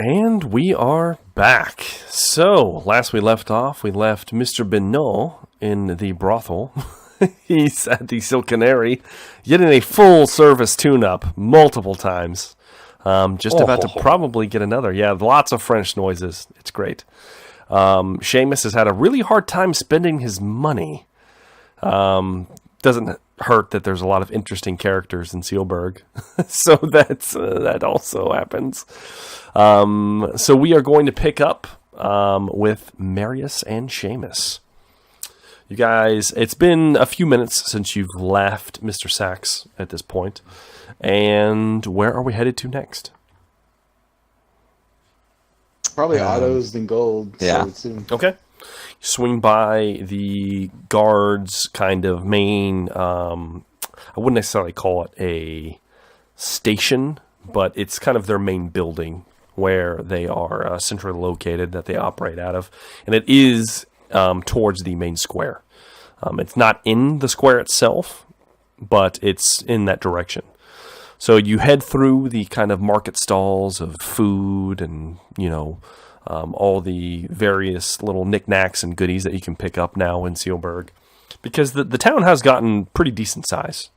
And we are back. So, last we left off, we left Mr. Benoit in the brothel. He's at the Silk Canary, getting a full-service tune-up multiple times. Just about to probably get another. Yeah, lots of French noises. It's great. Seamus has had a really hard time spending his money. Doesn't hurt that there's a lot of interesting characters in Sealburg. So that also happens. So we are going to pick up with Marius and Seamus. You guys, it's been a few minutes since you've left Mr. Sachs at this point. And where are we headed to next? Probably autos than gold. Yeah. So Okay. Swing by the guards' kind of main, I wouldn't necessarily call it a station, but it's kind of their main building where they are centrally located, that they operate out of. And it is towards the main square. It's not in the square itself, but it's in that direction. So you head through the kind of market stalls of food and, all the various little knickknacks and goodies that you can pick up now in Sealburg. Because the town has gotten pretty decent size.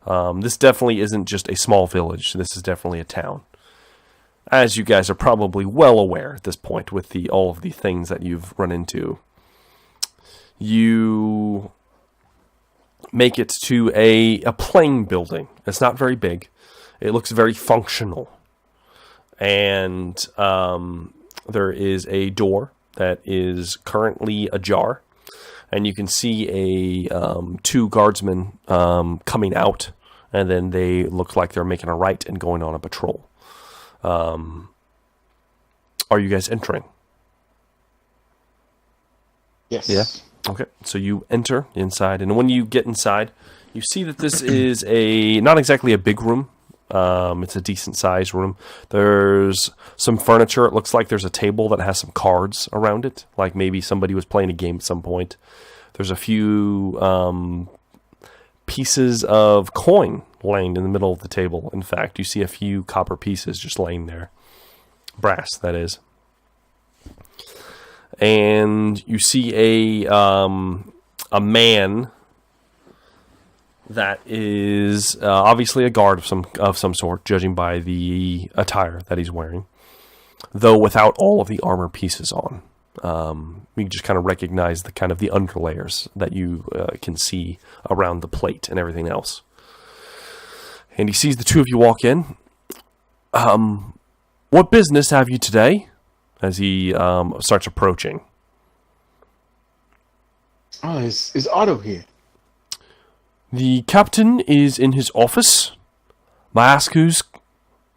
This definitely isn't just a small village. This is definitely a town. As you guys are probably well aware at this point with all of the things that you've run into. You make it to a plain building. It's not very big. It looks very functional. And there is a door that is currently ajar. And you can see two guardsmen coming out. And then they look like they're making a right and going on a patrol. Are you guys entering? yes. Yeah. Okay, so you enter inside, and when you get inside, you see that this is not exactly a big room. It's a decent-sized room. There's some furniture. It looks like there's a table that has some cards around it, like maybe somebody was playing a game at some point. There's a few pieces of coin laying in the middle of the table. In fact, you see a few copper pieces just laying there. Brass, that is. And you see a man that is obviously a guard of some sort, judging by the attire that he's wearing, though without all of the armor pieces on. You just kind of recognize the underlayers that you can see around the plate and everything else. And he sees the two of you walk in. What business have you today? As he starts approaching. Oh, is Otto here? The captain is in his office. My ask who's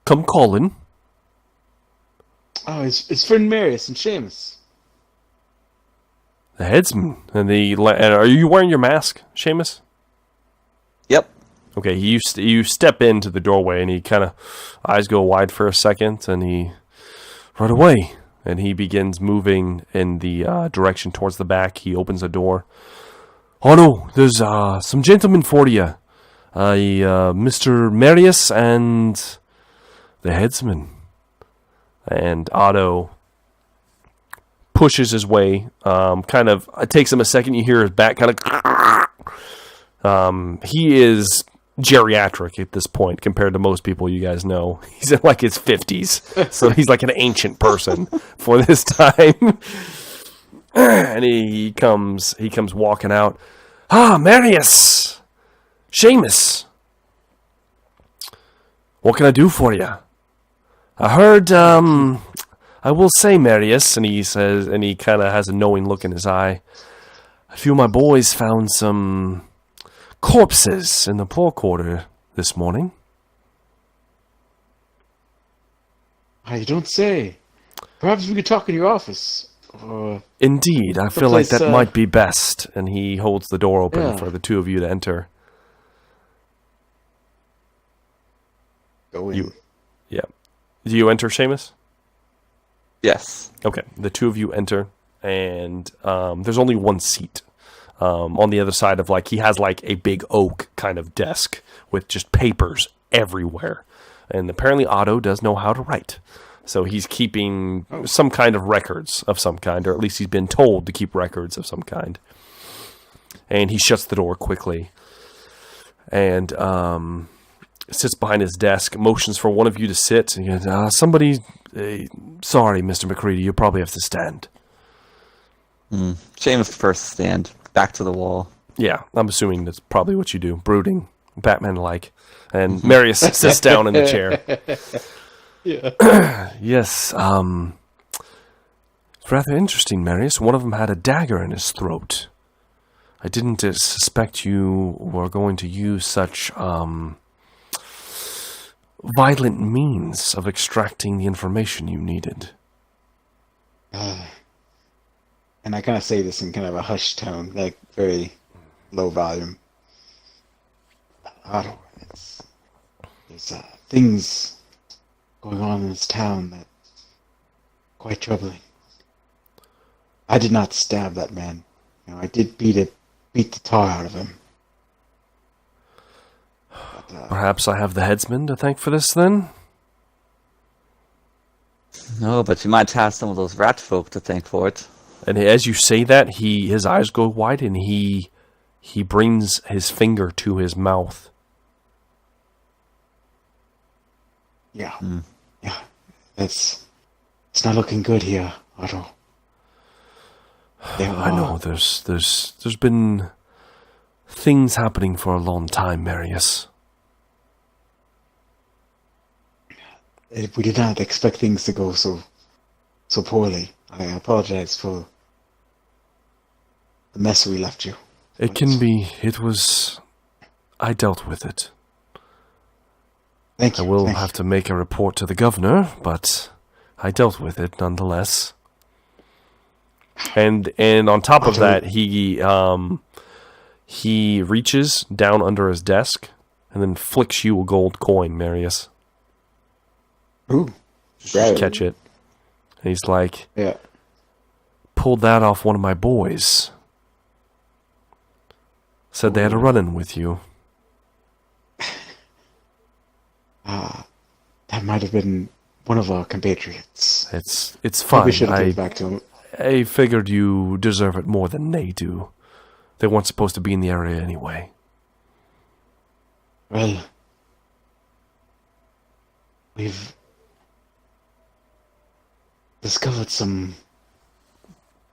come calling. Oh, it's friend Marius and Seamus. The headsman. And are you wearing your mask, Seamus? Yep. Okay, you step into the doorway and he kind of eyes go wide for a second and he right away. And he begins moving in the direction towards the back. He opens the door. Oh no, there's some gentlemen for you. Mr. Marius and the headsman. And Otto pushes his way. It takes him a second. You hear his back kind of... he is geriatric at this point compared to most people you guys know. He's in like his 50s, so he's like an ancient person for this time. And he comes walking out. Marius, Seamus, what can I do for you? I heard I will say, Marius, and he says, and he kind of has a knowing look in his eye, I feel my boys found some corpses in the poor quarter this morning. You don't say. Perhaps we could talk in your office. Indeed, I feel like that might be best. And he holds the door open for the two of you to enter. Go in. Yeah. Do you enter, Seamus? Yes. Okay. The two of you enter, and there's only one seat. On the other side of, he has a big oak kind of desk with just papers everywhere. And apparently Otto does know how to write. So he's keeping some kind of records of some kind, or at least he's been told to keep records of some kind. And he shuts the door quickly and sits behind his desk, motions for one of you to sit. And he goes, sorry, Mr. McCready, you probably have to stand. Seamus prefers to stand. Back to the wall. Yeah, I'm assuming that's probably what you do. Brooding, Batman-like. And Marius sits down in the chair. Yeah. Yes, it's rather interesting, Marius. One of them had a dagger in his throat. I didn't suspect you were going to use such violent means of extracting the information you needed. And I kind of say this in kind of a hushed tone, like very low volume. Otto, there's things going on in this town that quite troubling. I did not stab that man. I did beat the tar out of him. But, Perhaps I have the headsman to thank for this, then? No, but you might have some of those rat folk to thank for it. And as you say that, his eyes go wide, and he brings his finger to his mouth. Yeah. Yeah. It's not looking good here, Otto. I know, there's been things happening for a long time, Marius. We did not expect things to go so poorly. I apologize for the mess we left you. I dealt with it. Thank you. I will have to make a report to the governor, but I dealt with it nonetheless. And on top of that, he reaches down under his desk and then flicks you a gold coin, Marius. Ooh. Just catch it. And he's like, Yeah. pulled that off one of my boys. Said they had a run-in with you. That might have been one of our compatriots. It's fine. We should have given back to him. I figured you deserve it more than they do. They weren't supposed to be in the area anyway. Well, we've discovered some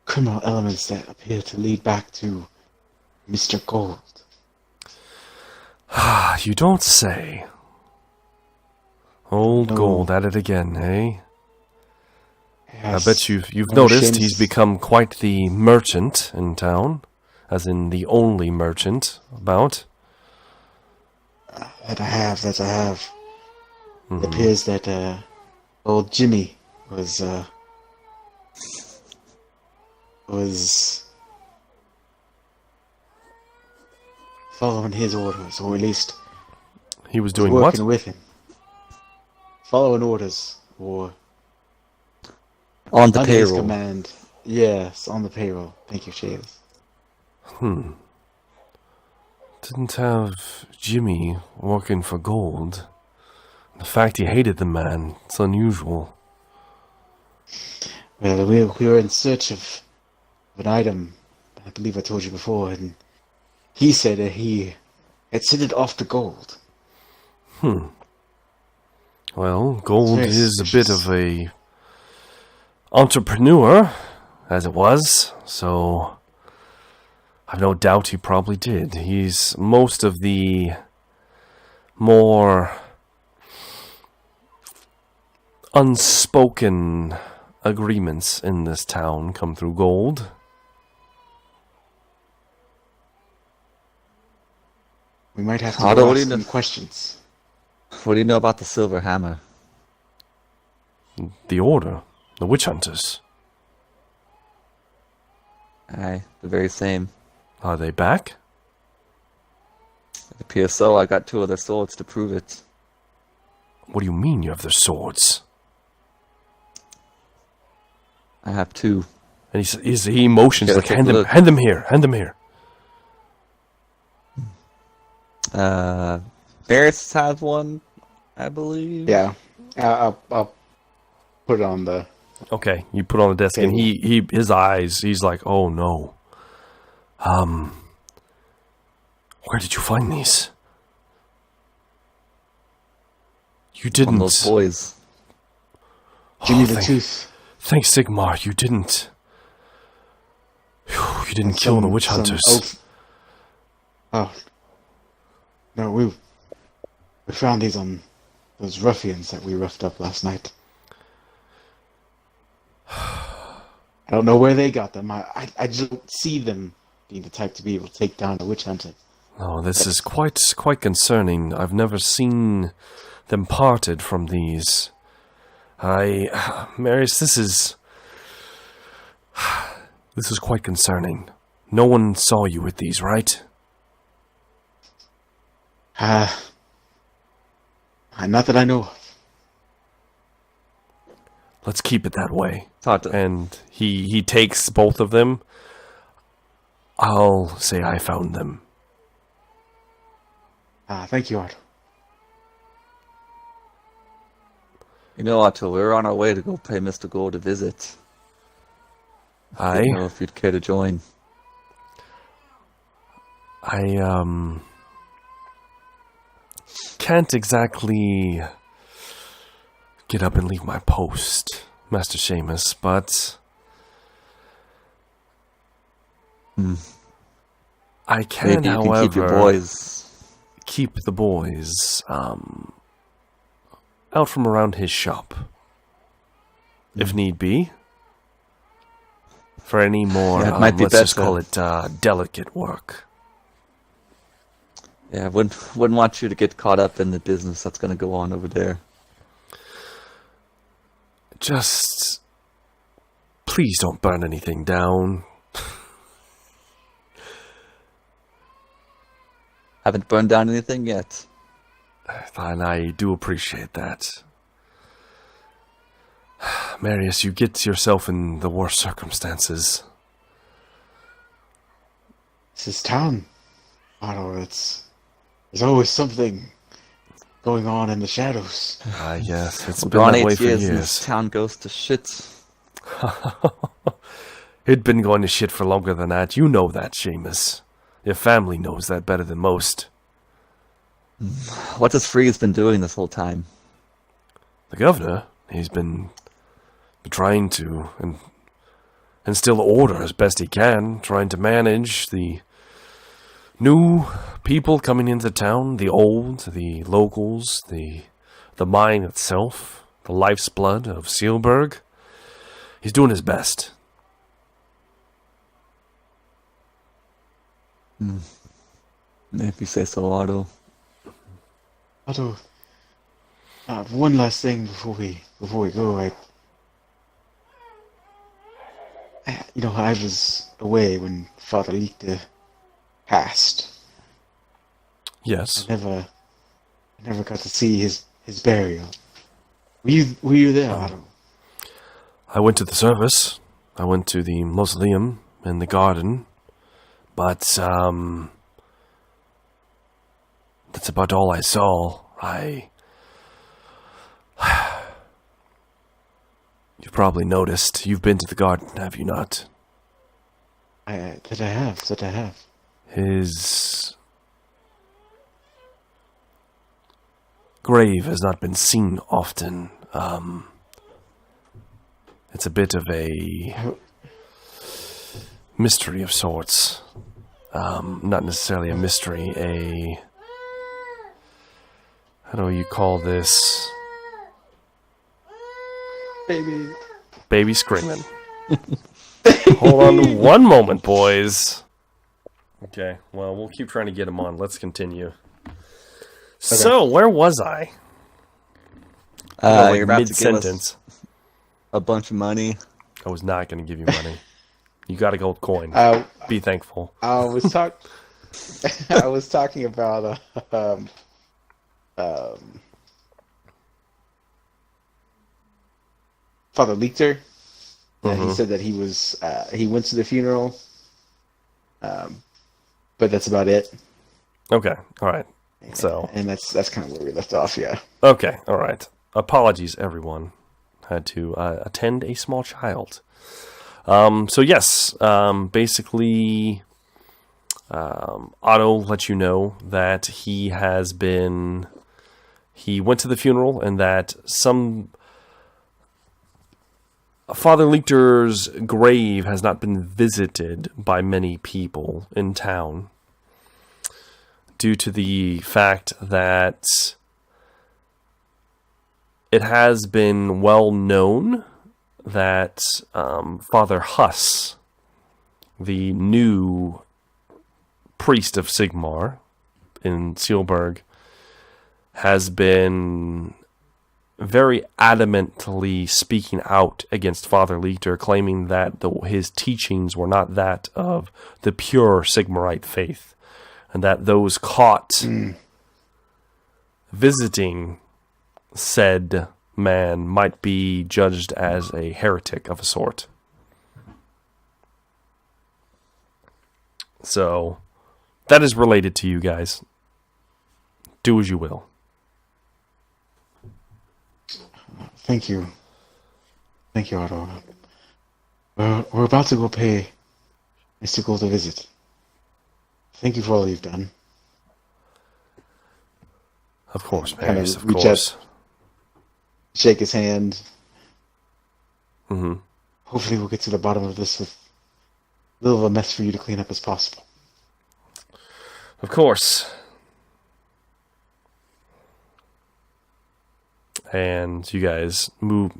criminal elements that appear to lead back to Mr. Gold. You don't say. Old No. Gold at it again, eh? Yes. I bet you've No noticed shames. he's become quite the merchant in town. As in the only merchant about. That I have. It appears that old Jimmy was following his orders, or at least He was doing working what? with him. Following orders, or On the under his payroll. command. Yes, on the payroll. Thank you, Shades. Didn't have Jimmy working for Gold. The fact he hated the man, it's unusual. Well, we were in search of an item, I believe I told you before, and he said that he had sent it off to Gold. Well, Gold Very is a bit suspicious. of a entrepreneur, as it was, so I've no doubt he probably did. He's most of the more unspoken agreements in this town come through Gold. We might have to Otto, go what do ask you some know? questions. What do you know about the Silver Hammer? The Order, the Witch Hunters. Aye, the very same. Are they back? It appears so. I got 2 of their swords to prove it. What do you mean you have their swords? I have 2. And he motions Okay, like, take a look. hand them here. Barris has one, I believe. Yeah, I'll put it on the... Okay, you put it on the desk, and Table. his eyes, he's like, oh no. Where did you find these? You didn't. From those boys. Jimmy the Tooth. Thanks, Sigmar. You didn't. Phew, you didn't kill the witch hunters. Oh. No, we found these on those ruffians that we roughed up last night. I don't know where they got them. I just don't see them being the type to be able to take down a witch hunter. Oh, this is quite concerning. I've never seen them parted from these. Marius, this is quite concerning. No one saw you with these, right? Not that I know of. Let's keep it that way. Tata. And he takes both of them. I'll say I found them. Thank you, Otto. You know, Otto, we're on our way to go pay Mr. Gold a visit. I don't know if you'd care to join. I can't exactly get up and leave my post, Master Seamus, but I can, Maybe you however, can keep your boys. Keep the boys out from around his shop, if need be, for any more, Yeah, it might be let's just better. call it delicate work. Yeah, I wouldn't want you to get caught up in the business that's going to go on over there. Just please don't burn anything down. Haven't burned down anything yet. And I do appreciate that. Marius, you get yourself in the worst circumstances. This is town, Otto. There's always something going on in the shadows. Yes, it's We're been gone that way 8 for years and years. this town goes to shit. It'd been going to shit for longer than that. You know that, Seamus. Your family knows that better than most. What has Freeze been doing this whole time? The governor, he's been trying to instill order as best he can, trying to manage the new people coming into town, the old, the locals, the mine itself, the life's blood of Sealberg. He's doing his best. If you say so, Otto. Otto, one last thing before we go. I was away when Father Lichte passed. Yes. I never got to see his burial. Were you there, Otto? I went to the service. I went to the mausoleum in the garden. But, that's about all I saw. You've probably noticed. You've been to the garden, have you not? That I have. His grave has not been seen often. It's a bit of a mystery of sorts. Not necessarily a mystery, how do you call this? Baby screaming. Hold on one moment, boys. Okay, well, we'll keep trying to get him on. Let's continue. So, where was I? You're about to give mid-sentence. us a bunch of money. I was not going to give you money. You got a gold coin. Be thankful. I was talking about Father Lichter. He said that he went to the funeral, but that's about it. Okay, all right. So, and that's kind of where we left off. Yeah. okay, all right. Apologies, everyone. had to attend a small child. So yes, basically, Otto let you know that he went to the funeral and that Father Lichter's grave has not been visited by many people in town due to the fact that it has been well known that Father Huss, the new priest of Sigmar in Sealburg, has been very adamantly speaking out against Father Lichter, claiming that his teachings were not that of the pure Sigmarite faith, and that those caught visiting said man might be judged as a heretic of a sort. So, that is related to you guys. Do as you will. Thank you. Thank you, Otto. We're about to go pay Mr. Gold a visit. Thank you for all you've done. Of course, Kind Marius, of of reach course. up, shake his hand. Mm-hmm. Hopefully we'll get to the bottom of this with as little of a mess for you to clean up as possible. Of course. And you guys move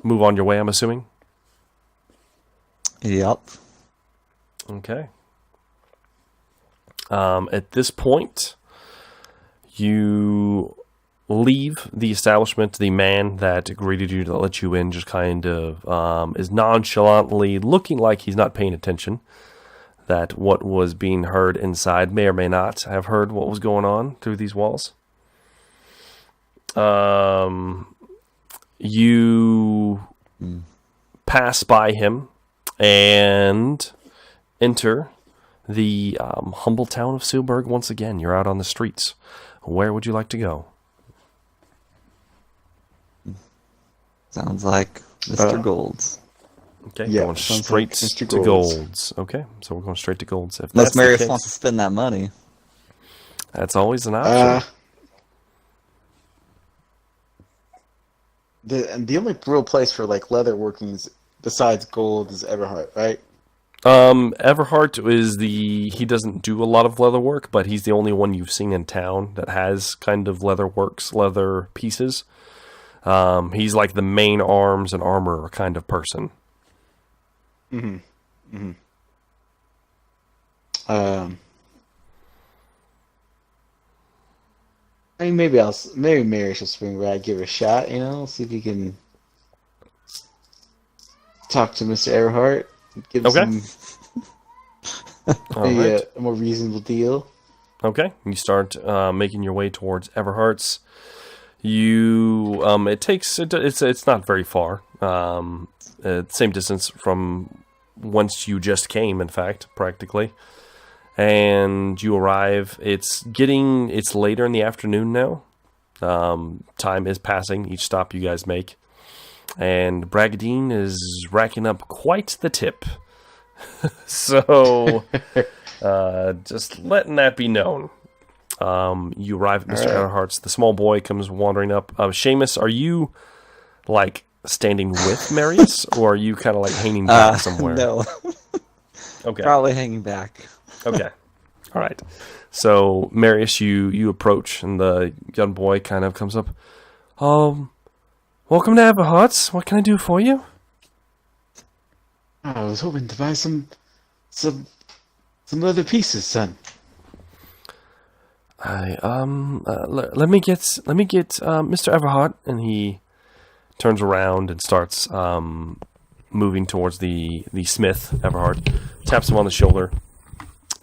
on your way, I'm assuming? Yep. Okay. At this point, you leave the establishment. The man that greeted you to let you in just kind of is nonchalantly looking like he's not paying attention. That what was being heard inside may or may not have heard what was going on through these walls. You pass by him and enter the humble town of Sealburg once again. You're out on the streets. Where would you like to go? Sounds like Mr. Gold's. Okay, yeah, going sounds straight like Mr. to Gold's. Gold's. Okay, so we're going straight to Gold's. If Unless that's the Marius case, wants to spend that money. that's always an option. The only real place for like leather workings besides Gold is Everhart, right? Everhart he doesn't do a lot of leather work, but he's the only one you've seen in town that has kind of leather pieces. He's like the main arms and armor kind of person. Mm-hmm. Mm-hmm. I mean, maybe Mary should swing by, give it a shot, see if he can talk to Mr. Earhart, give him Right. a more reasonable deal. Okay, you start making your way towards Everhart's. It's not very far. Same distance from whence you just came, in fact, practically. And you arrive. It's later in the afternoon now. Time is passing each stop you guys make. And Bragadine is racking up quite the tip. So, just letting that be known. You arrive at Mr. Earhart's. The small boy comes wandering up. Seamus, are you, like, standing with Marius? Or are you kind of, like, hanging back somewhere? No. Okay. Probably hanging back. Okay. All right. So, Marius, you approach, and the young boy kind of comes up. Welcome to Everhart's. What can I do for you? I was hoping to buy some leather pieces, son. Let me get Mr. Everhart, and he turns around and starts moving towards the smith. Everhart taps him on the shoulder,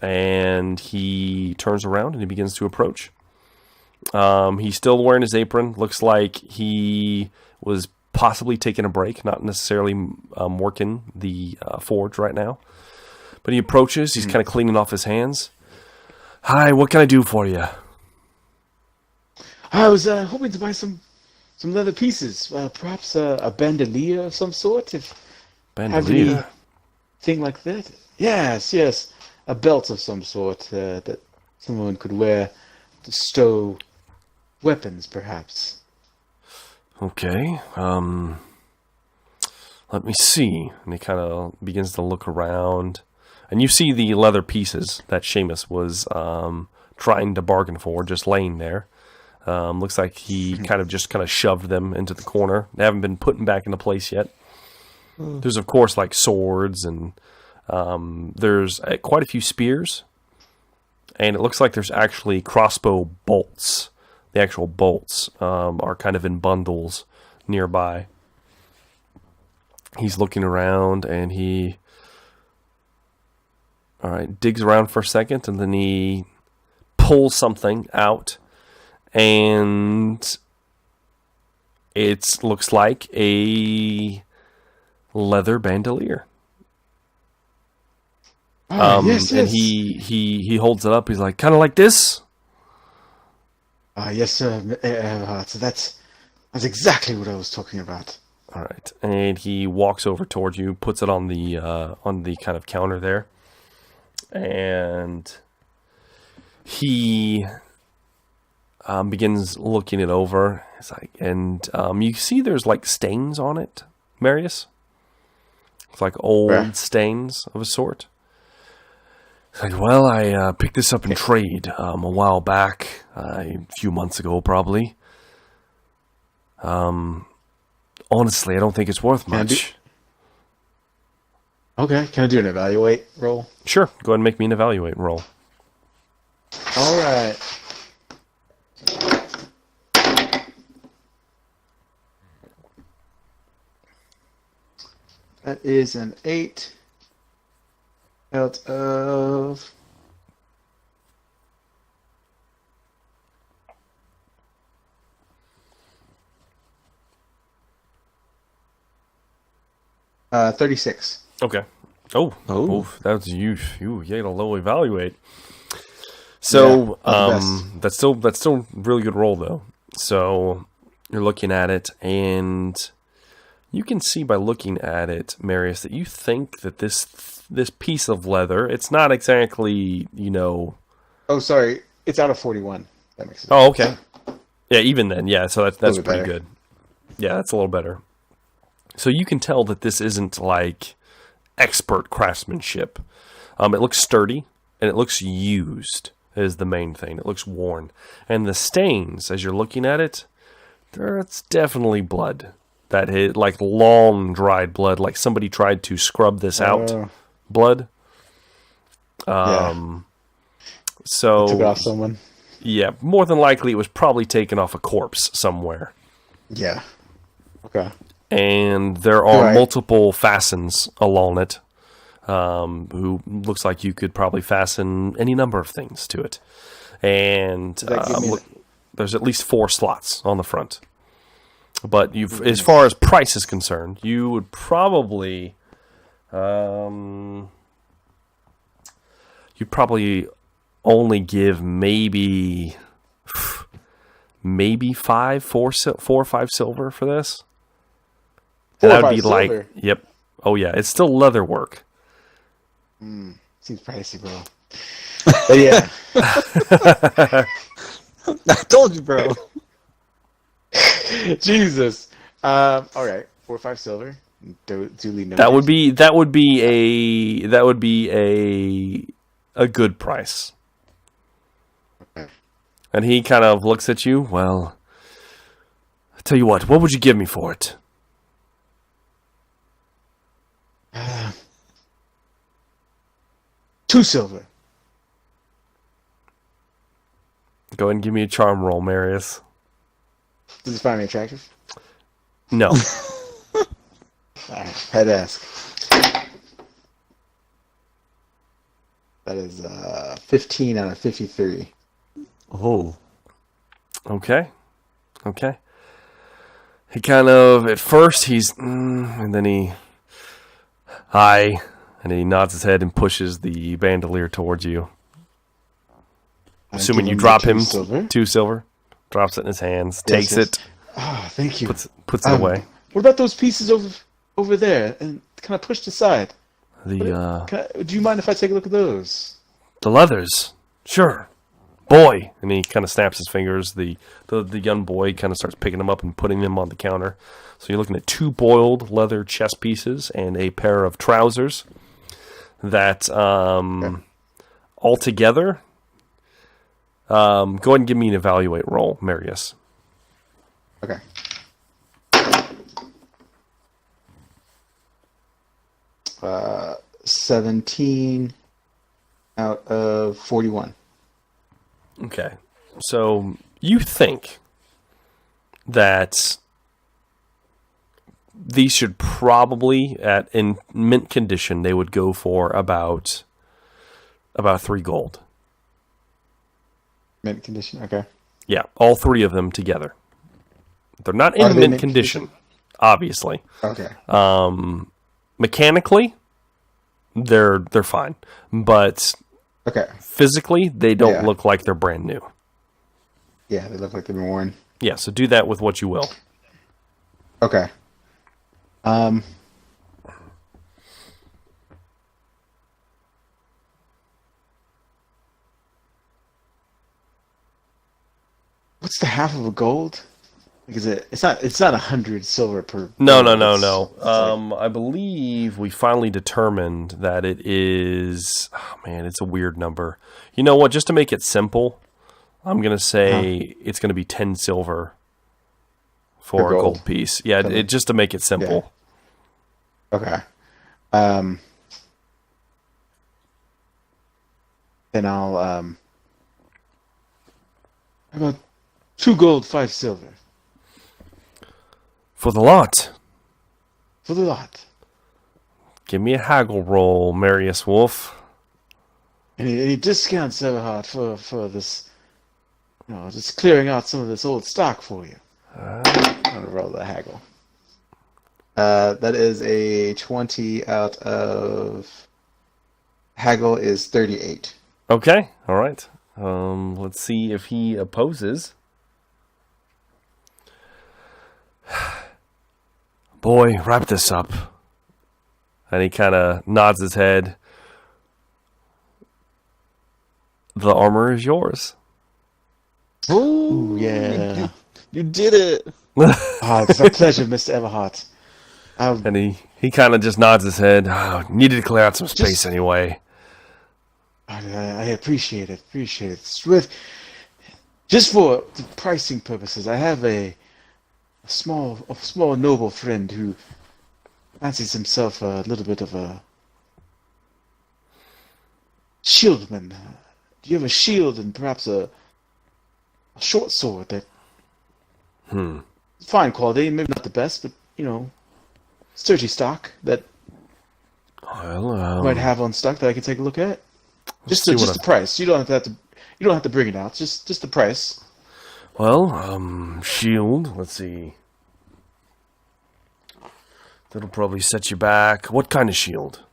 and he turns around and he begins to approach. He's still wearing his apron. Looks like he was possibly taking a break, not necessarily working the forge right now. But he approaches. He's kind of cleaning off his hands. Hi, what can I do for you? I was hoping to buy some some leather pieces. Perhaps a bandolier of some sort. If have Bandolier. anything like that. Yes, yes. A belt of some sort that someone could wear to stow weapons, perhaps. Okay. Let me see. And he kind of begins to look around. And you see the leather pieces that Seamus was trying to bargain for, just laying there. Looks like he kind of shoved them into the corner. They haven't been put back into place yet. There's, of course, like swords, and there's quite a few spears. And it looks like there's actually crossbow bolts. The actual bolts are kind of in bundles nearby. He's looking around, and he digs around for a second, and then he pulls something out, and it looks like a leather bandolier. Yes, and yes. he holds it up. He's like, kind of like this. Yes, sir. So that's exactly what I was talking about. All right, and he walks over towards you, puts it on the kind of counter there, and he begins looking it over. It's like, and you see there's like stains on it, Marius. It's like old stains of a sort. It's like, well, I picked this up in trade a while back, a few months ago, probably. Honestly, I don't think it's worth much. Okay, can I do an evaluate roll? Sure, go ahead and make me an evaluate roll. All right. That is an 8 out of 36. Okay. Oh, that's you. You get a low evaluate. So that's still really good roll though. So you're looking at it, and you can see by looking at it, Marius, that you think that this piece of leather, it's not exactly, Oh, sorry. It's out of 41. That makes sense. Oh, okay. Yeah, even then, yeah. So that's pretty better. good. Yeah, that's a little better. So you can tell that this isn't like expert craftsmanship. It looks sturdy and it looks used is the main thing. It looks worn. And the stains, as you're looking at it, that's definitely blood. That hit like long dried blood, like somebody tried to scrub this out. Blood. Yeah. So Took it off someone. Yeah, more than likely it was probably taken off a corpse somewhere. Yeah. Okay. And there are multiple fastens along it, who looks like you could probably fasten any number of things to it. And there's at least 4 slots on the front. But as far as price is concerned, you would probably only give maybe 4 or 5 silver for this. And that would be like, yep. Oh yeah, it's still leather work. Seems pricey, bro. But yeah. I told you, bro. Jesus. All right. 4 or 5 silver. Duly noted. That would be a good price. Okay. And he kind of looks at you. Well, I tell you what would you give me for it? 2 silver. Go ahead and give me a charm roll, Marius. Does it find me attractive? No. Alright, had to ask. That is 15 out of 53. Oh. Okay. He kind of, at first, and then hi, and he nods his head and pushes the bandolier towards you. Assuming you drop him 2 silver. 2 silver. Drops it in his hands, takes it. Ah, thank you. Puts it away. What about those pieces over there and kind of pushed aside? The Do you mind if I take a look at those? the leathers, sure. Boy, and he kind of snaps his fingers. The young boy kind of starts picking them up and putting them on the counter. So you're looking at 2 boiled leather chest pieces and a pair of trousers that all together. Go ahead and give me an evaluate roll, Marius. Okay. 17 out of 41. Okay. So you think that these should probably, in mint condition, they would go for about 3 gold. Mint condition, okay. Yeah, all 3 of them together. They're not Are in they mint condition, obviously. Okay. Mechanically, they're fine, but Okay. physically, they don't look like they're brand new. Yeah, they look like they've been worn. Yeah, so do that with what you will. Okay. What's the half of a gold? Because it's not 100 silver per. No. It's I believe we finally determined that it is. Oh man, it's a weird number. You know what? Just to make it simple, I'm gonna say it's gonna be 10 silver for a gold piece. Yeah, just to make it simple. Yeah. Okay. Then I'll how about 2 gold, 5 silver For the lot. for the lot. Give me a haggle roll, Marius Wolf. Any discounts, Everhart, for this? Just clearing out some of this old stock for you. I'm gonna roll the haggle. That is a 20 out of haggle is 38. Okay, all right. Let's see if he opposes. Boy, wrap this up. And he kind of nods his head. The armor is yours. Ooh, yeah. You did it. It's a pleasure, Mr. Everhart. And he kind of just nods his head. Oh, needed to clear out some space anyway. I appreciate it. Just for the pricing purposes, I have a small noble friend who fancies himself a little bit of a shieldman. Do you have a shield and perhaps a short sword that fine quality, maybe not the best, but sturdy stock that might have on stock that I can take a look at? Just the price. You don't have to bring it out. Just the price. Well, shield. Let's see. That'll probably set you back. What kind of shield?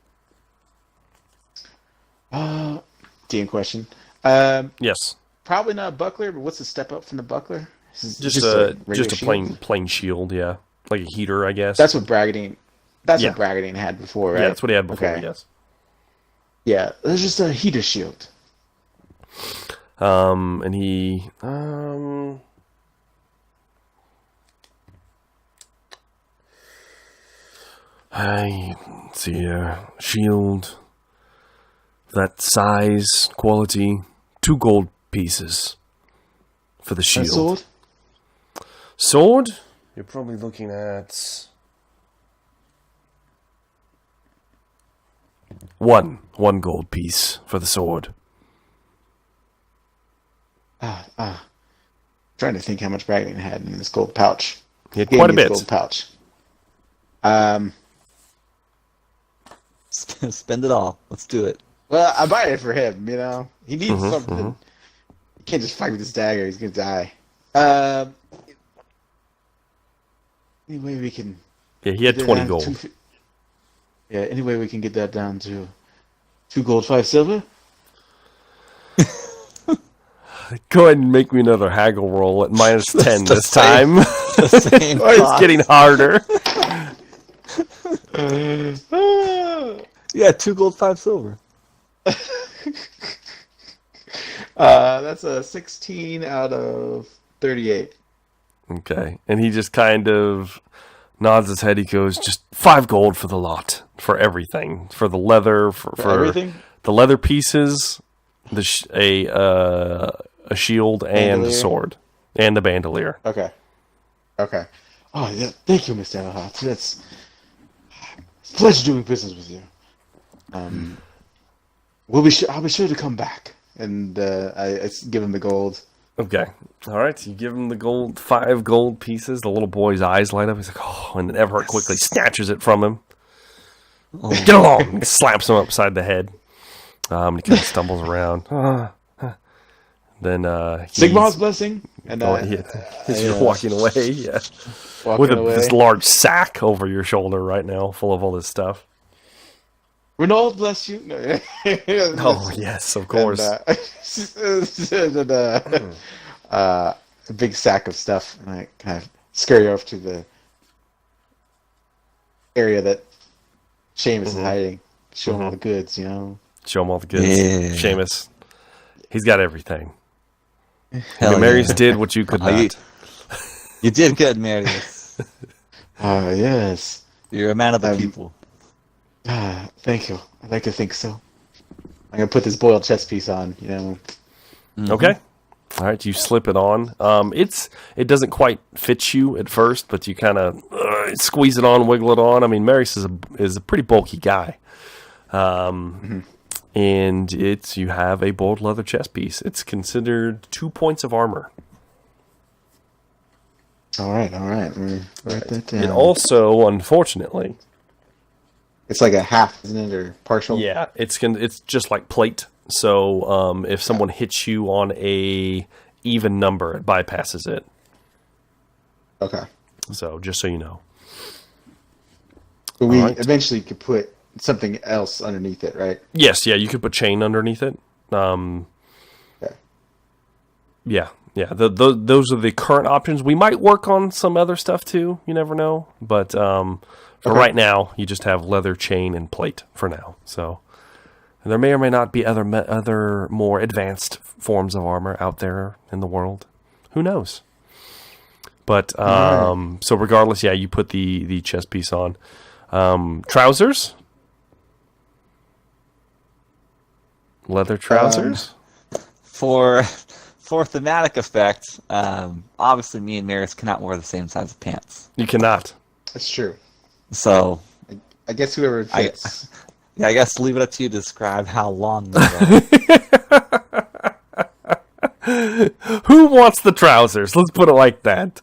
DM question. Yes. Probably not a buckler, but what's the step up from the buckler? Just a plain shield. Yeah, like a heater, I guess. That's what Bragadine. What Bragadine had before, right? Yeah, that's what he had before. Okay. Yes. Yeah, there's just a heater shield. And he I see a shield. That size, quality, 2 gold pieces for the shield. A sword? Sword? You're probably looking at one gold piece for the sword. Trying to think how much Bragadine had in this gold pouch. He had quite a bit. Gold pouch. Spend it all. Let's do it. Well, I buy it for him. He needs something. He can't just fight with his dagger. He's gonna die. Anyway, we can. Yeah, he had 20 gold. Anyway, we can get that down to 2 gold, 5 silver. Go ahead and make me another haggle roll at -10 the this same- time. The same It's cost. getting harder. Yeah, 2 gold, 5 silver. That's a 16 out of 38. Okay. And he just kind of nods his head. He goes, just 5 gold for the lot, for everything, for the leather, for everything? the leather pieces, a shield and a Bandolier? sword, and the bandolier. Okay. Oh, yeah. Thank you, Mr. Earhart. It's a pleasure doing business with you. I'll be sure to come back. And I give him the gold. Okay. All right. You give him the 5 gold pieces. The little boy's eyes light up. He's like, oh, and then Everhart quickly snatches it from him. Oh. Get along! He slaps him upside the head. And he kind of stumbles around. Then Sigmar's blessing. And you're walking away. Yeah. walking With away. this large sack over your shoulder right now, full of all this stuff. Renaud, bless you. No. Oh, yes, of course. And, a big sack of stuff. And I kind of scurry off to the area that Seamus is hiding. Show him all the goods, you know. Show him all the goods. Yeah. Seamus, he's got everything. Hell Marius yeah. did what you could Oh, not. You did good, Marius. Yes. You're a man of the people. Thank you. I'd like to think so. I'm going to put this boiled chess piece on, you know. Okay. All right, you slip it on. It doesn't quite fit you at first, but you kind of squeeze it on, wiggle it on. I mean, Marius is a pretty bulky guy. And you have a boiled leather chest piece. It's considered 2 points of armor. All right. Let me write that down. It also, unfortunately, It's like a half, isn't it, or partial? yeah, it's just like plate. So if someone hits you on a even number, it bypasses it. Okay. So just so you know. But we Alright. eventually could put something else underneath it, right? Yes, yeah, you could put chain underneath it. Okay. Yeah. Those are the current options. We might work on some other stuff too. You never know. But for right now, you just have leather, chain, and plate for now. So there may or may not be other more advanced forms of armor out there in the world. Who knows? But so regardless, yeah, you put the chest piece on. Trousers. Leather trousers. For thematic effect, obviously me and Marius cannot wear the same size of pants. You cannot. That's true. So I guess whoever fits. I guess leave it up to you to describe how long they are. Who wants the trousers? Let's put it like that.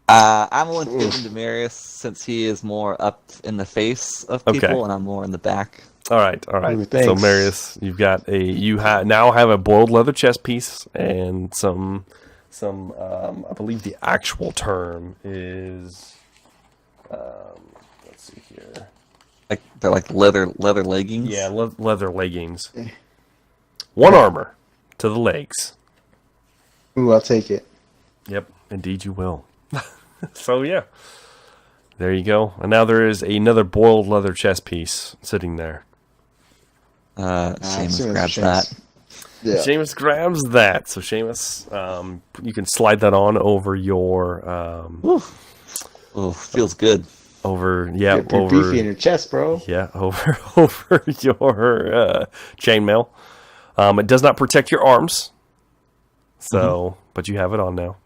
I'm willing to give them to Marius since he is more up in the face of people, Okay. and I'm more in the back. All right. Ooh, So thanks. Marius, you've got now have a boiled leather chest piece and some I believe the actual term is let's see here. Like they're like leather leggings. Yeah, leather leggings. 1 armor to the legs. Ooh, I'll take it. Yep, indeed you will. So yeah. There you go. And now there is another boiled leather chest piece sitting there. Seamus Seamus grabs Seamus. that. Yeah. Seamus grabs that. So Seamus, you can slide that on over your Oh, feels good. over You're beefy in your chest, bro. yeah, over your chainmail. It does not protect your arms. So, but you have it on now.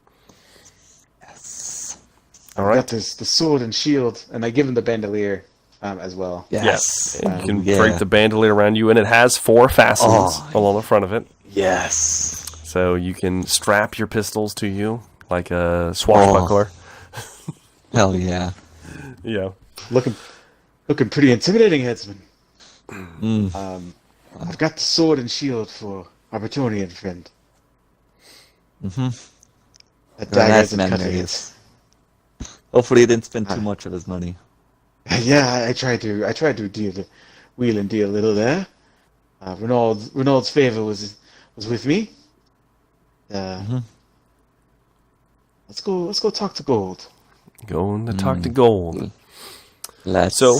Yes. All I right. got the sword and shield, and I give him the bandolier as well. Yes. And you can Yeah. drape the bandolier around you, and it has 4 fastenings Oh. along the front of it. Yes. So you can strap your pistols to you like a swashbuckler. Hell yeah. Yeah. Looking pretty intimidating, headsman. Mm. I've got the sword and shield for our Bretonian friend. Mm-hmm. That You're a dagger nice isn't man, cutting Marius. Hopefully he didn't spend too much of his money. it. Yeah, I tried to wheel and deal a little there. Renaud's favor was was with me. Let's go talk to Gold. Going to talk to Gold. Let's. So,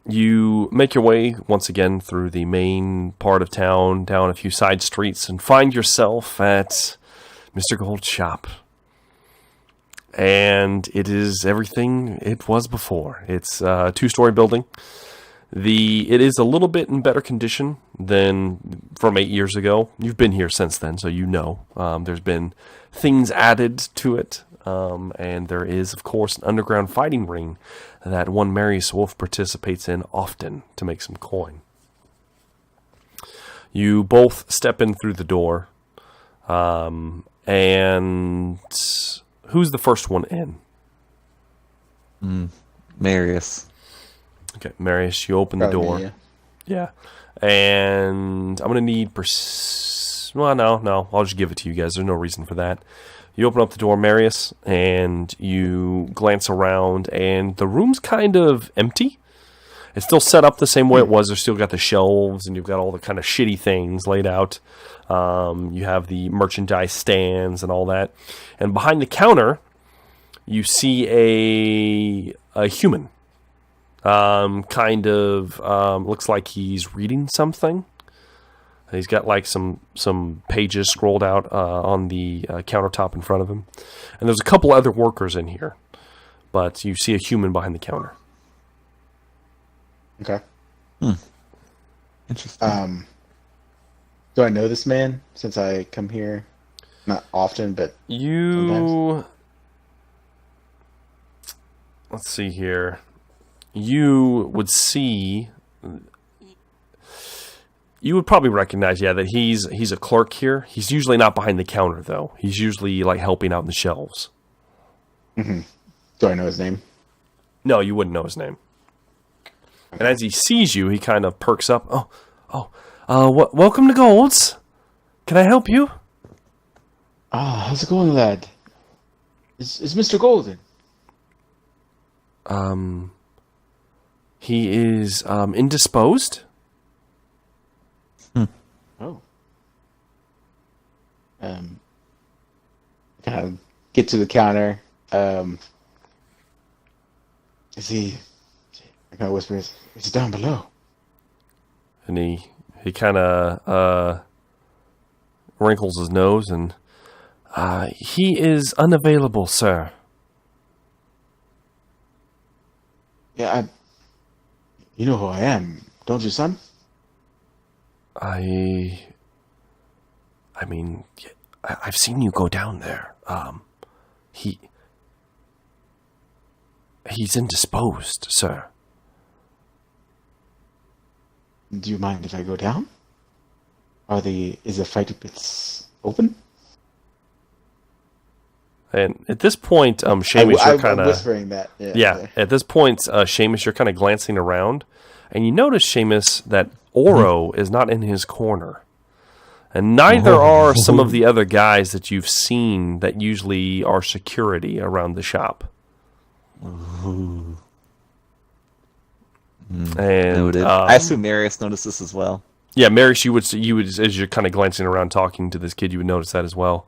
you make your way once again through the main part of town, down a few side streets, and find yourself at Mr. Gold's shop. And it is everything it was before. It's a 2-story building. It is a little bit in better condition than from 8 years ago. You've been here since then, so you know. There's been things added to it. And there is, of course, an underground fighting ring that one Marius Wolf participates in often to make some coin. You both step in through the door. And who's the first one in? Marius. Okay, Marius, you open the door. Me, Yeah. And I'm going to need... well, no. I'll just give it to you guys. There's no reason for that. You open up the door, Marius, and you glance around, and the room's kind of empty. It's still set up the same way it was. There's still got the shelves, and you've got all the kind of shitty things laid out. You have the merchandise stands and all that. And behind the counter, you see a human. Looks like he's reading something. He's got like some pages scrolled out on the countertop in front of him. And there's a couple other workers in here. But you see a human behind the counter. Okay. Interesting. Do I know this man since I come here? Not often, but sometimes. Let's see here. You would probably recognize, that he's a clerk here. He's usually not behind the counter, though. He's usually, like, helping out in the shelves. Mm-hmm. Do I know his name? No, you wouldn't know his name. And as he sees you, he kind of perks up. Welcome to Gold's. Can I help you? How's it going, lad? Is Mr. Golden? He is, indisposed. Oh. Kind of get to the counter. Is he? I kind of whisper, "Is he down below?" And he kind of wrinkles his nose and he is unavailable, sir. Yeah, you know who I am, don't you, son? I mean, I've seen you go down there. He's indisposed, sir. Do you mind if I go down? Is the fight pits open? And at this point, Seamus, you're kind I'm of whispering that. Yeah. At this point, Seamus, you're kind of glancing around, and you notice, Seamus, that Oro is not in his corner, and neither are some of the other guys that you've seen that usually are security around the shop. And Noted. I assume Marius noticed this as well. Yeah, Marius, you would, as you're kind of glancing around talking to this kid, you would notice that as well.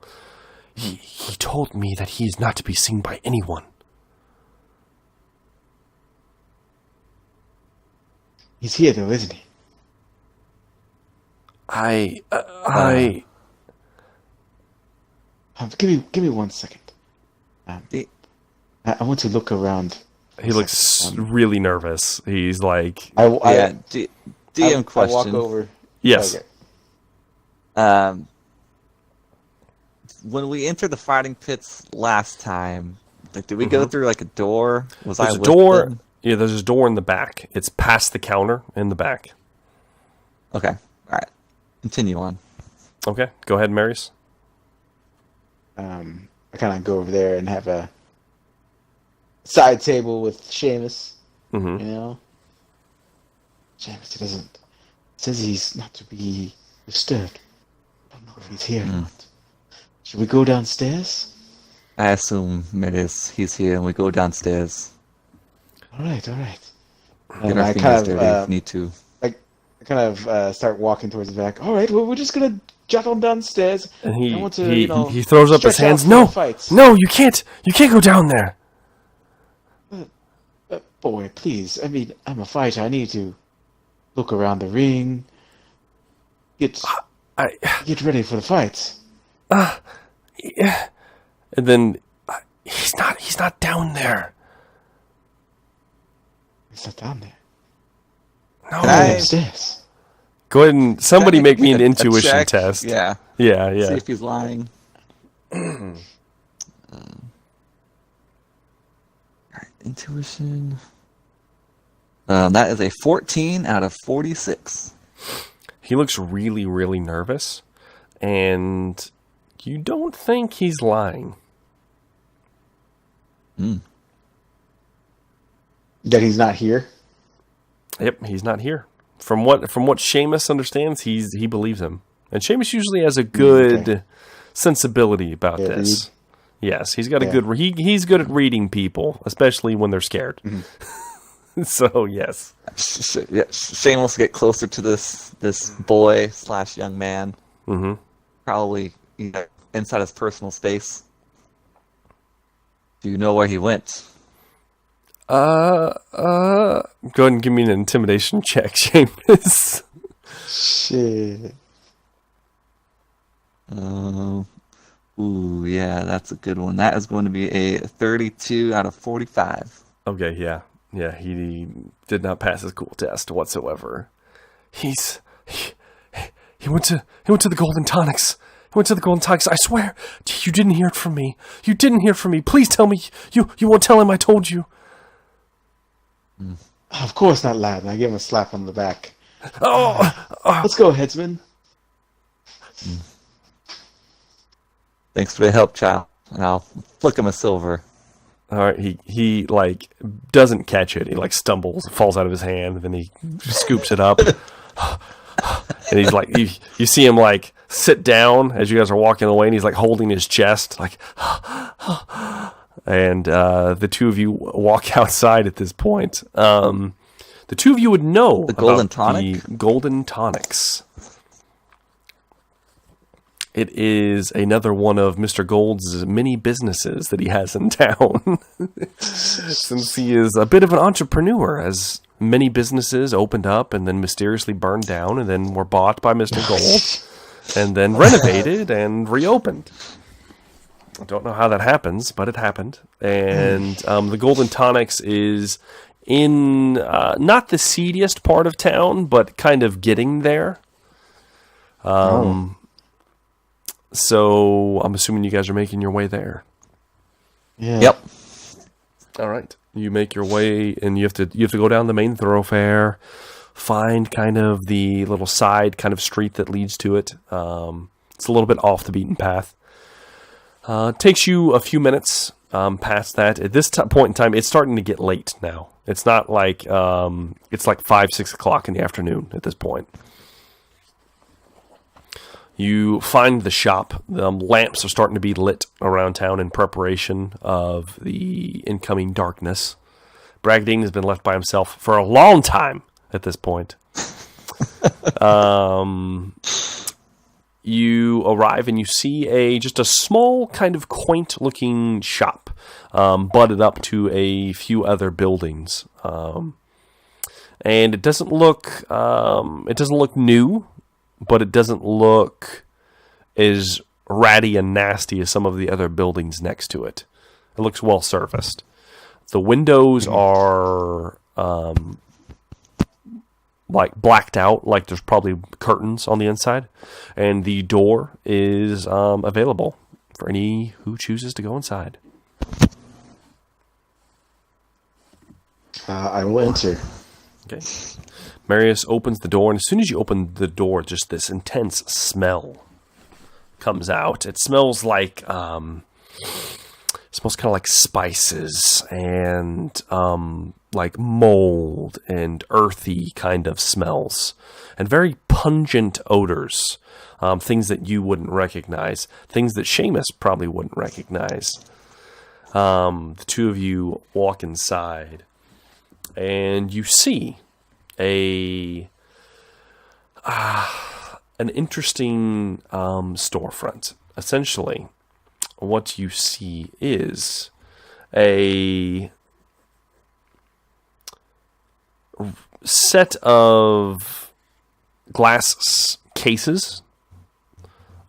He told me that he is not to be seen by anyone. He's here though, isn't he? Give me 1 second. I want to look around. He looks really nervous. He's like, DM question. I walk over. Yes. Okay. When we entered the fighting pits last time, like, did we go through like a door? Was there's I a with door? them? Yeah, there's a door in the back. It's past the counter in the back. Okay, all right. Continue on. Okay, go ahead, Marius. I kind of go over there and have a side table with Seamus. Mm-hmm. You know, Seamus says he's not to be disturbed. I don't know if he's here or not. Should we go downstairs? I assume he's here, and we go downstairs. All right. Get our fingers dirty if need to. I kind of start walking towards the back. All right, well, we're just gonna jot on downstairs. And I want to, he throws up his stretch out hands. for No, the fights. no, you can't go down there. Boy, please. I mean, I'm a fighter. I need to look around the ring. Get ready for the fights. Yeah. And then he's not down there. He's not down there. No. Upstairs. Go ahead and somebody make me an a intuition check? test. Yeah. Yeah. See if he's lying. Alright, intuition. That is a 14 out of 46. He looks really, really nervous, and you don't think he's lying. That he's not here? Yep, he's not here. From what Seamus understands, he believes him, and Seamus usually has a good sensibility about this. Yes, he's got a good. He's good at reading people, especially when they're scared. So yes, Yeah, Shane wants to get closer to this boy / young man. Mm-hmm. Probably inside his personal space. Do you know where he went? Go ahead and give me an intimidation check, Seamus. Shit. Ooh, yeah, that's a good one. That is going to be a 32 out of 45. Okay, yeah, he did not pass his cool test whatsoever. He went to the Golden Tonics. He went to the Golden Tonics. I swear, you didn't hear it from me. You didn't hear from me. Please tell me. You won't tell him I told you. Of course not, lad. I give him a slap on the back. Oh, Let's go, headsman. Thanks for the help, child. And I'll flick him a silver. all right. He like doesn't catch it. He like stumbles, falls out of his hand, and then he scoops it up. And he's like, you see him like sit down as you guys are walking away, and he's like holding his chest, like. And the two of you walk outside at this point. The two of you would know The Golden about Tonic? the Golden Tonics. It is another one of Mr. Gold's many businesses that he has in town. Since he is a bit of an entrepreneur, as many businesses opened up and then mysteriously burned down and then were bought by Mr. Gold and then renovated and reopened. I don't know how that happens, but it happened. And the Golden Tonics is in not the seediest part of town, but kind of getting there. So I'm assuming you guys are making your way there. Yeah. Yep. All right. You make your way, and you have to go down the main thoroughfare, find kind of the little side kind of street that leads to it. It's a little bit off the beaten path. It takes you a few minutes past that. At this point in time, it's starting to get late now. It's not like it's like 5-6 o'clock in the afternoon at this point. You find the shop. The lamps are starting to be lit around town in preparation of the incoming darkness. Bragdine has been left by himself for a long time at this point. You arrive and you see just a small kind of quaint looking shop butted up to a few other buildings. And it doesn't look new, but it doesn't look as ratty and nasty as some of the other buildings next to it. It looks well serviced. The windows are like blacked out, like there's probably curtains on the inside, and the door is available for any who chooses to go inside. I will enter. Okay. Marius opens the door, and as soon as you open the door, just this intense smell comes out. It smells like kind of like spices and like mold and earthy kind of smells, and very pungent odors. Things that you wouldn't recognize, things that Seamus probably wouldn't recognize. The two of you walk inside, and you see a an interesting storefront. Essentially, what you see is a set of glass cases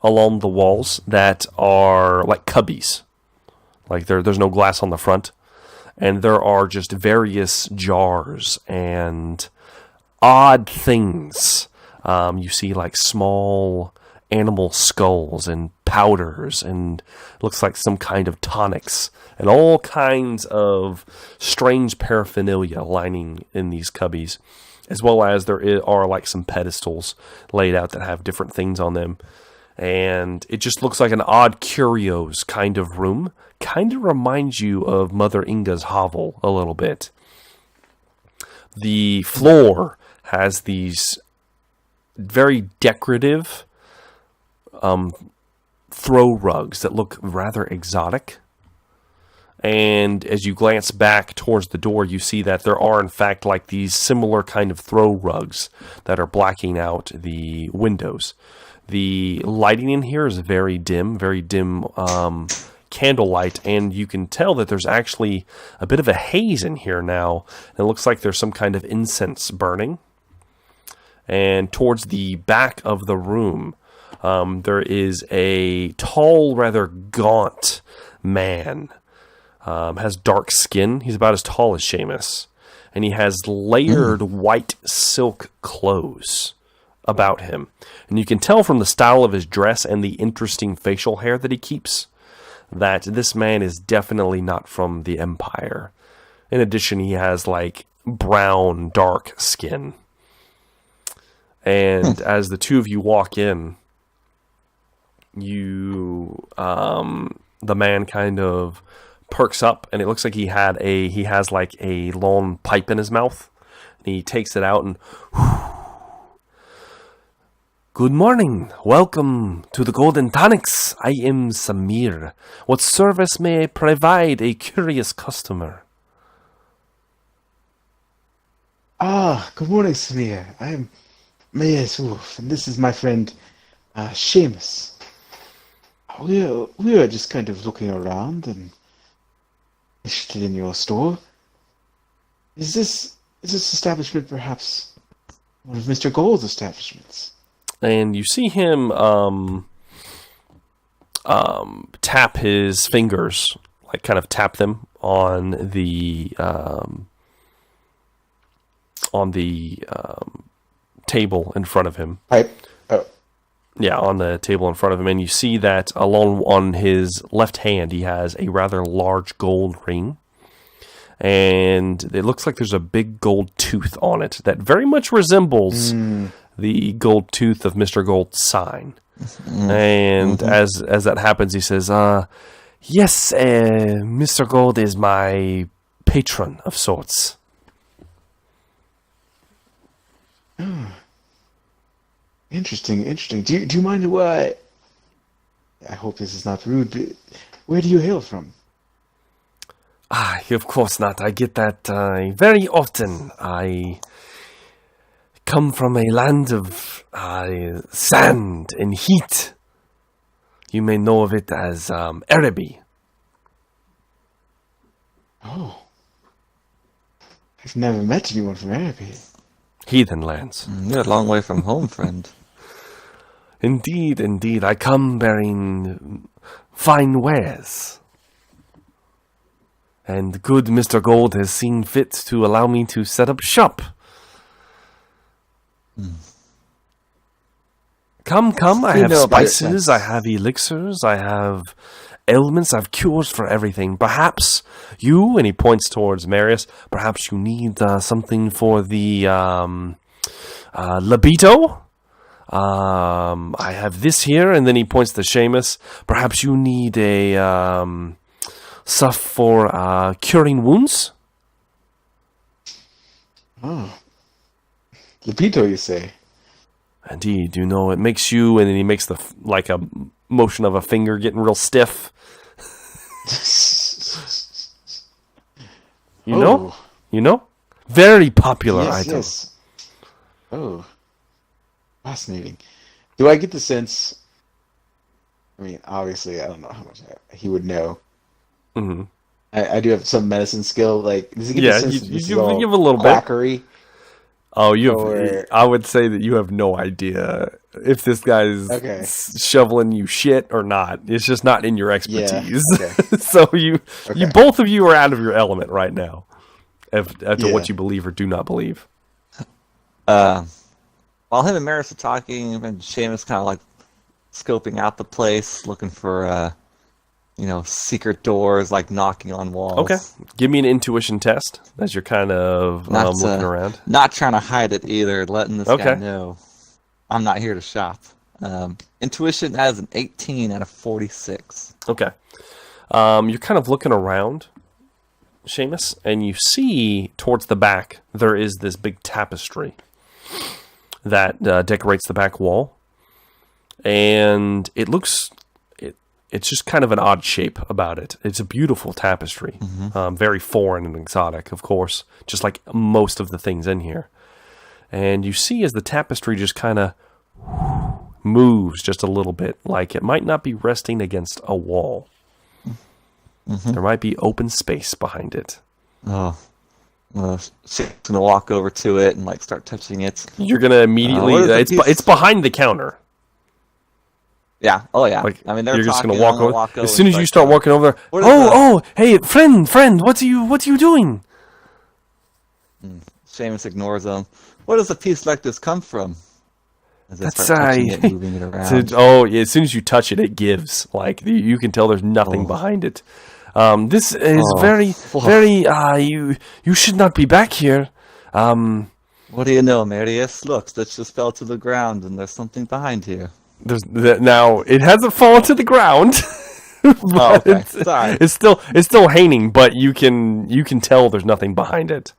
along the walls that are like cubbies. Like there's no glass on the front. And there are just various jars and odd things. You see like small animal skulls and powders and looks like some kind of tonics and all kinds of strange paraphernalia lining in these cubbies, as well as there are like some pedestals laid out that have different things on them. And it just looks like an odd curios kind of room. Kind of reminds you of Mother Inga's hovel a little bit. The floor has these very decorative throw rugs that look rather exotic. And as you glance back towards the door, you see that there are, in fact, like these similar kind of throw rugs that are blacking out the windows. The lighting in here is very dim candlelight, and you can tell that there's actually a bit of a haze in here now. It looks like there's some kind of incense burning. And towards the back of the room, there is a tall, rather gaunt man. Has dark skin. He's about as tall as Seamus. And he has layered white silk clothes about him. And you can tell from the style of his dress and the interesting facial hair that he keeps that this man is definitely not from the Empire. In addition, he has like brown, dark skin. And as the two of you walk in, the man kind of perks up, and it looks like he has like a long pipe in his mouth. And he takes it out and Good morning. Welcome to the Golden Tonics. I am Samir. What service may I provide a curious customer? Good morning, Samir. I'm Mayor's Wolf, and this is my friend, Seamus. We were just kind of looking around and interested in your store. Is this establishment perhaps one of Mr. Gold's establishments? And you see him tap his fingers, like kind of tap them on the table in front of him. Yeah, on the table in front of him. And you see that along on his left hand, he has a rather large gold ring. And it looks like there's a big gold tooth on it that very much resembles the gold tooth of Mr. Gold's sign. And as that happens, he says, yes, Mr. Gold is my patron of sorts. Interesting. Do you mind I hope this is not rude, but where do you hail from? Of course not. I get that very often. I come from a land of sand and heat. You may know of it as Araby. Oh. I've never met anyone from Araby. Heathen lands. You're a long way from home, friend. Indeed. I come bearing fine wares. And good Mr. Gold has seen fit to allow me to set up shop. Come, I have spices, I have elixirs, I have ailments, I have cures for everything. Perhaps you, and he points towards Marius, perhaps you need something for the libido? I have this here, and then he points to Seamus. Perhaps you need a stuff for curing wounds? Oh. Libido, you say? Indeed, you know, it makes you, and then he makes a motion of a finger getting real stiff. You know? Very popular item. Yes. Oh. Fascinating. Do I get the sense? I mean, obviously, I don't know how much he would know. Hmm. I do have some medicine skill. Like, does he get the Yeah, sense you, that you, this is you all have a little bit. quackery? Oh, Or I would say that you have no idea if this guy's okay, shoveling you shit or not. It's just not in your yeah, expertise. okay, So you okay, both of you are out of your element right now, as to yeah. what you believe or do not believe. Uh, while him and Maris are talking, and Seamus kind of like scoping out the place, looking for secret doors, like knocking on walls. Okay, give me an intuition test as you're kind of Not looking around. not trying to hide it either, letting this guy Okay. know I'm not here to shop. Intuition has an 18 out of 46. Okay, you're kind of looking around, Seamus, and you see towards the back there is this big tapestry that decorates the back wall, and it looks it's just kind of an odd shape about it. It's a beautiful tapestry, very foreign and exotic, of course, just like most of the things in here. And you see as the tapestry just kind of moves just a little bit, like it might not be resting against a wall. There might be open space behind it. Oh, she's gonna walk over to it and like start touching it. You're gonna immediately. What is the piece? It's behind the counter. Yeah. Oh yeah. Like, I mean, they're you're just talking, gonna I'm walk over. over. As soon as It's you like, start walking over there, what is that? hey, friend, what are you doing? Seamus ignores them. Where does a piece like this come from? As they That's start touching it, moving it around. Yeah, as soon as you touch it, it gives. Like you can tell there's nothing behind it. This is very. You should not be back here. What do you know, Marius? Look, that just fell to the ground, and there's something behind here. Now it hasn't fallen to the ground. Oh, okay. Sorry. It's still hanging, but you can tell there's nothing behind it.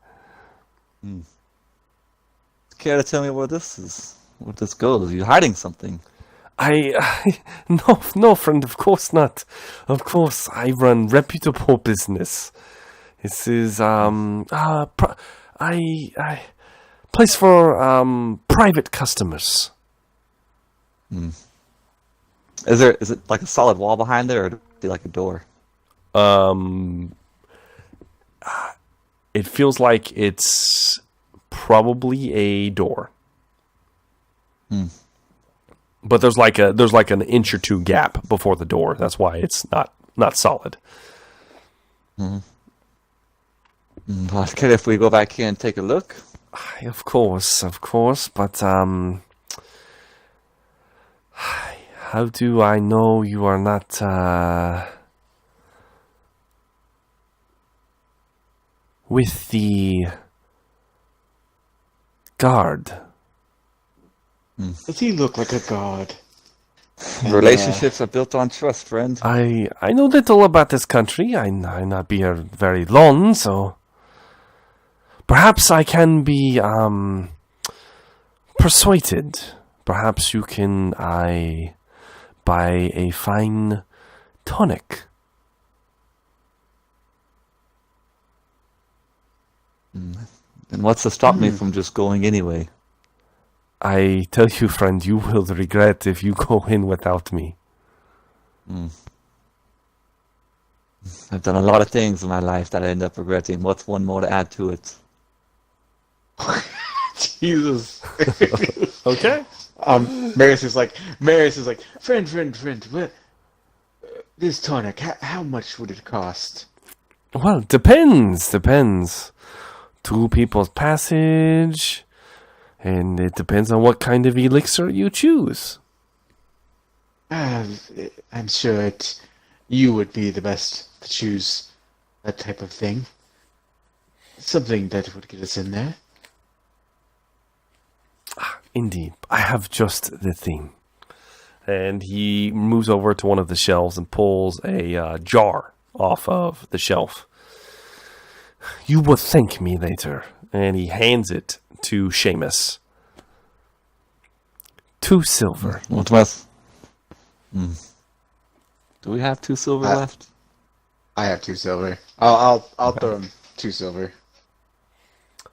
Care to tell me where this is? Where this goes? Are you hiding something? No, friend. Of course not. Of course, I run reputable business. This is place for private customers. Is it like a solid wall behind there, or do it like a door? It feels like it's probably a door. But there's like an inch or two gap before the door. That's why it's not solid. Well, okay, if we go back here and take a look. Of course, but how do I know you are not with the guard? Does he look like a god? Relationships are built on trust, friend. I know little about this country. I not be here very long, so perhaps I can be persuaded. Perhaps you can buy a fine tonic. And what's to stop me from just going anyway? I tell you, friend, you will regret if you go in without me. I've done a lot of things in my life that I end up regretting. What's one more to add to it? Jesus. Okay. Marius is like, friend, what? This tonic, how much would it cost? Well, depends. 2 people's passage, and it depends on what kind of elixir you choose. I'm sure you would be the best to choose that type of thing. Something that would get us in there. Indeed, I have just the thing. And he moves over to one of the shelves and pulls a jar off of the shelf. You will thank me later. And he hands it to Seamus. 2 silver. What's with? Do we have 2 silver left? I have 2 silver. I'll throw him 2 silver.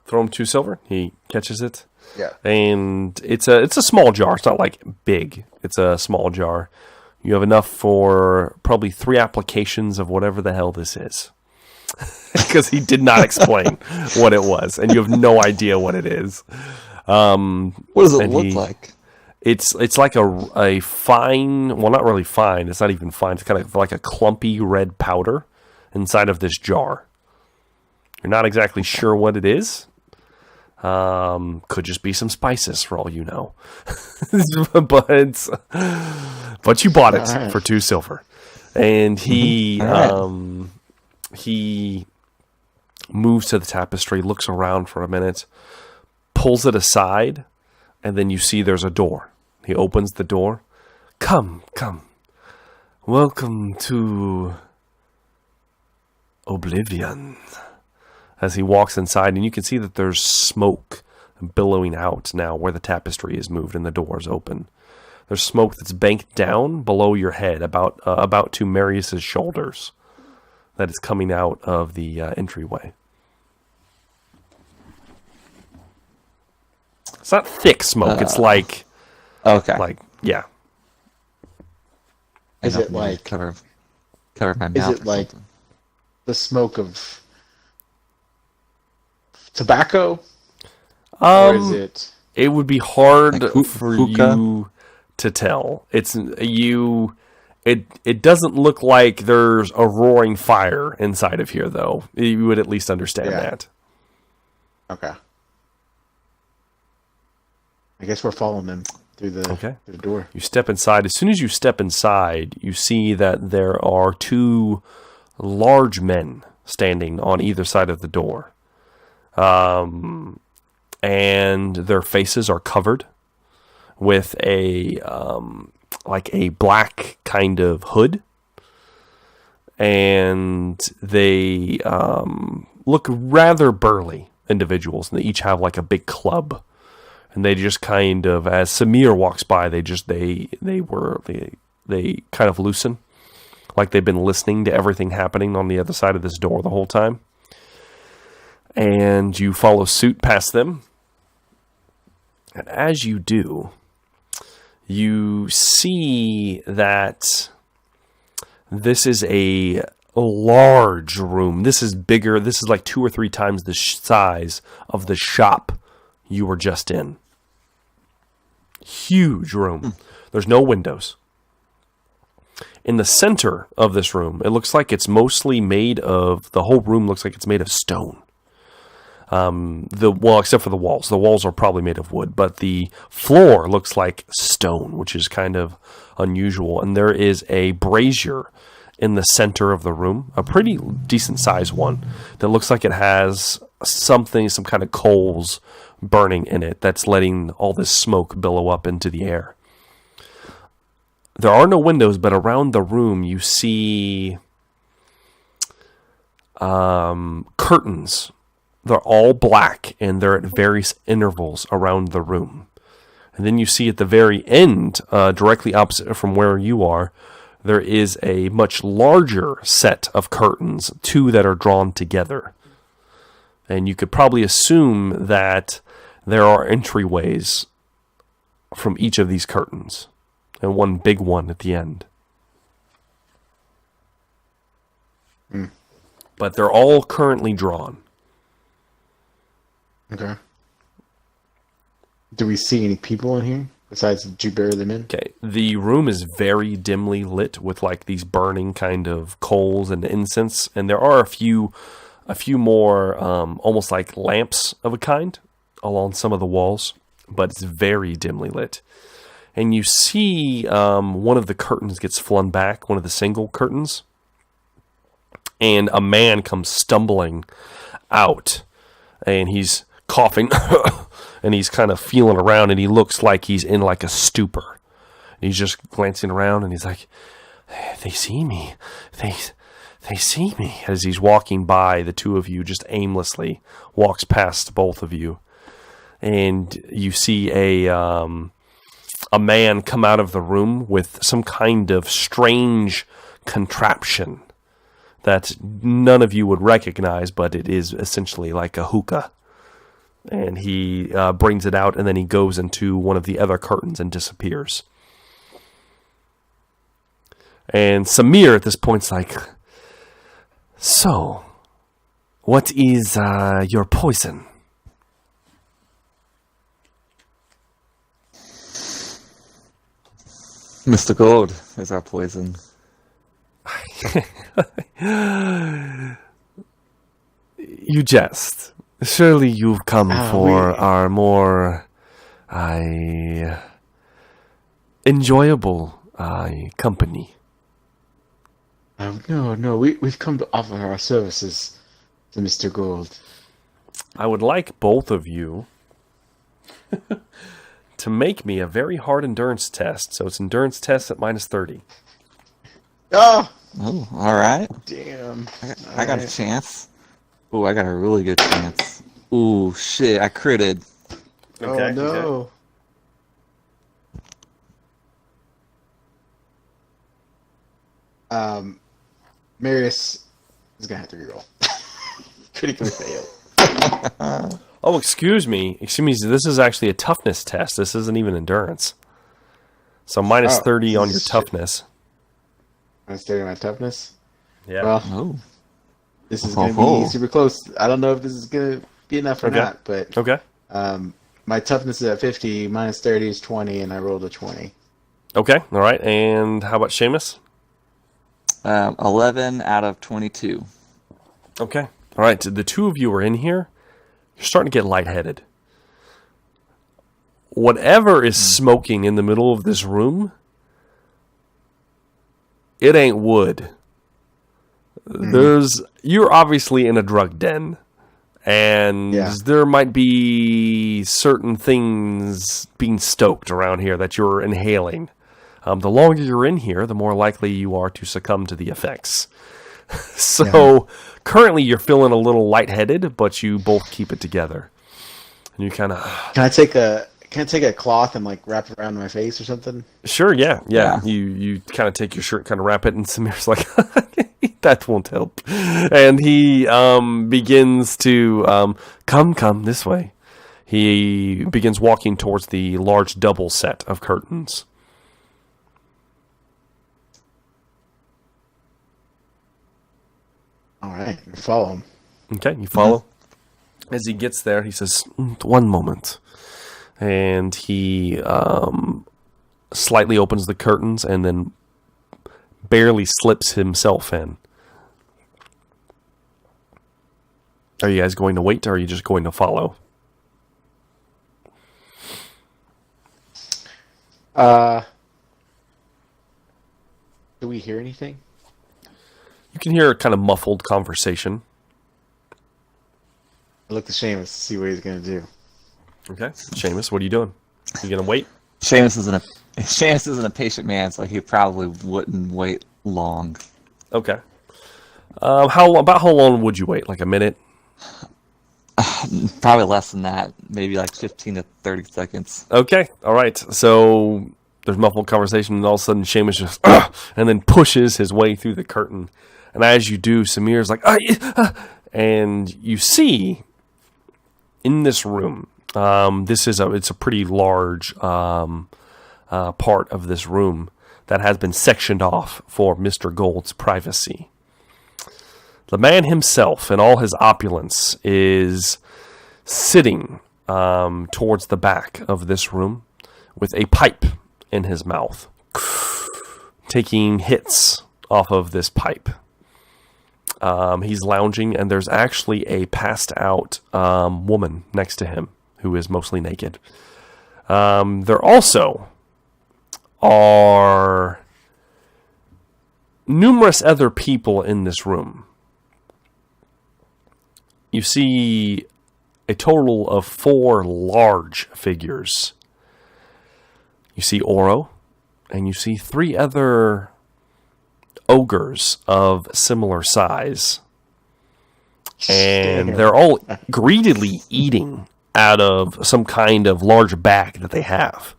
Throw him 2 silver. He catches it. Yeah. And it's a small jar. It's not like big. It's a small jar. You have enough for probably 3 applications of whatever the hell this is. Because he did not explain what it was, and you have no idea what it is. What does it look like? It's like a fine, well, not really fine. It's not even fine. It's kind of like a clumpy red powder inside of this jar. You're not exactly sure what it is. Could just be some spices for all you know. but you bought it for 2 silver. And he he moves to the tapestry, looks around for a minute, pulls it aside, and then you see there's a door. He opens the door. Come. Welcome to Oblivion. As he walks inside, and you can see that there's smoke billowing out now where the tapestry is moved and the door's open. There's smoke that's banked down below your head, about to Marius's shoulders, that is coming out of the entryway. It's not thick smoke. It's like, yeah. Is it like cover my mouth? Is it like the smoke of tobacco? Or is it? It would be hard like for hookah? you to tell. It doesn't look like there's a roaring fire inside of here, though. You would at least understand that. Okay. I guess we're following them through the door. You step inside. As soon as you step inside, you see that there are 2 large men standing on either side of the door. And their faces are covered with a black kind of hood, and they look rather burly individuals, and they each have like a big club, and they just kind of, as Samir walks by, they kind of loosen, like they've been listening to everything happening on the other side of this door the whole time. And you follow suit past them. And as you do, you see that this is a large room. This is bigger. This is like 2 or 3 times the size of the shop you were just in. Huge room. There's no windows. In the center of this room, it looks like it's mostly made of, the whole room looks like it's made of stone. Except for the walls. The walls are probably made of wood, but the floor looks like stone, which is kind of unusual. And there is a brazier in the center of the room, a pretty decent sized one, that looks like it has some kind of coals burning in it that's letting all this smoke billow up into the air. There are no windows, but around the room you see curtains. They're all black, and they're at various intervals around the room. And then you see at the very end, directly opposite from where you are, there is a much larger set of curtains, 2 that are drawn together. And you could probably assume that there are entryways from each of these curtains, and one big one at the end. But they're all currently drawn. Okay. Do we see any people in here besides did you bury them in? Okay. The room is very dimly lit with like these burning kind of coals and incense, and there are a few more almost like lamps of a kind along some of the walls, but it's very dimly lit. And you see one of the curtains gets flung back, one of the single curtains, and a man comes stumbling out, and he's coughing, and he's kind of feeling around, and he looks like he's in like a stupor. And he's just glancing around, and he's like, they see me. They see me. As he's walking by, the 2 of you just aimlessly walks past both of you. And you see a man come out of the room with some kind of strange contraption that none of you would recognize, but it is essentially like a hookah. And he brings it out, and then he goes into one of the other curtains and disappears. And Samir at this point's like, so, what is your poison? Mr. Gold is our poison. You jest. Surely you've come for our more enjoyable company. No, we've come to offer our services to Mr. Gold. I would like both of you to make me a very hard endurance test. So it's endurance test at -30. Oh! Oh, all right. Damn. I got a chance. Ooh, I got a really good chance. Ooh, shit, I critted. Okay, no. Okay. Marius is gonna have to reroll. Critically failed. Oh, excuse me. This is actually a toughness test. This isn't even endurance. So -30 on your toughness. -30 on my toughness? Yeah. Well, this is going to be super close. I don't know if this is going to be enough or not, but okay. My toughness is at 50, -30 is 20, and I rolled a 20. Okay, all right. And how about Seamus? 11 out of 22. Okay. All right, the two of you are in here. You're starting to get lightheaded. Whatever is smoking in the middle of this room, it ain't wood. You're obviously in a drug den, and there might be certain things being stoked around here that you're inhaling. The longer you're in here, the more likely you are to succumb to the effects. So currently you're feeling a little lightheaded, but you both keep it together. And you kind of... Can I take a cloth and like wrap it around my face or something? Sure, yeah. You kind of take your shirt, kind of wrap it, and Samir's like, that won't help. And he begins to come this way. He begins walking towards the large double set of curtains. All right, follow him. Okay, you follow. As he gets there, he says, "One moment." And he slightly opens the curtains and then barely slips himself in. Are you guys going to wait, or are you just going to follow? Do we hear anything? You can hear a kind of muffled conversation. I look to Seamus to see what he's going to do. Okay. Seamus, what are you doing? You going to wait? Seamus isn't a patient man, so he probably wouldn't wait long. Okay. How long would you wait? Like a minute? Probably less than that. Maybe like 15 to 30 seconds. Okay. All right. So there's muffled conversation, and all of a sudden Seamus just and then pushes his way through the curtain. And as you do, Samir's like, and you see in this room, it's a pretty large part of this room that has been sectioned off for Mr. Gold's privacy. The man himself, in all his opulence, is sitting towards the back of this room with a pipe in his mouth, taking hits off of this pipe. He's lounging, and there's actually a passed out woman next to him who is mostly naked. There also are numerous other people in this room. You see a total of 4 large figures. You see Oro, and you see 3 other ogres of similar size. And they're all greedily eating out of some kind of large bag that they have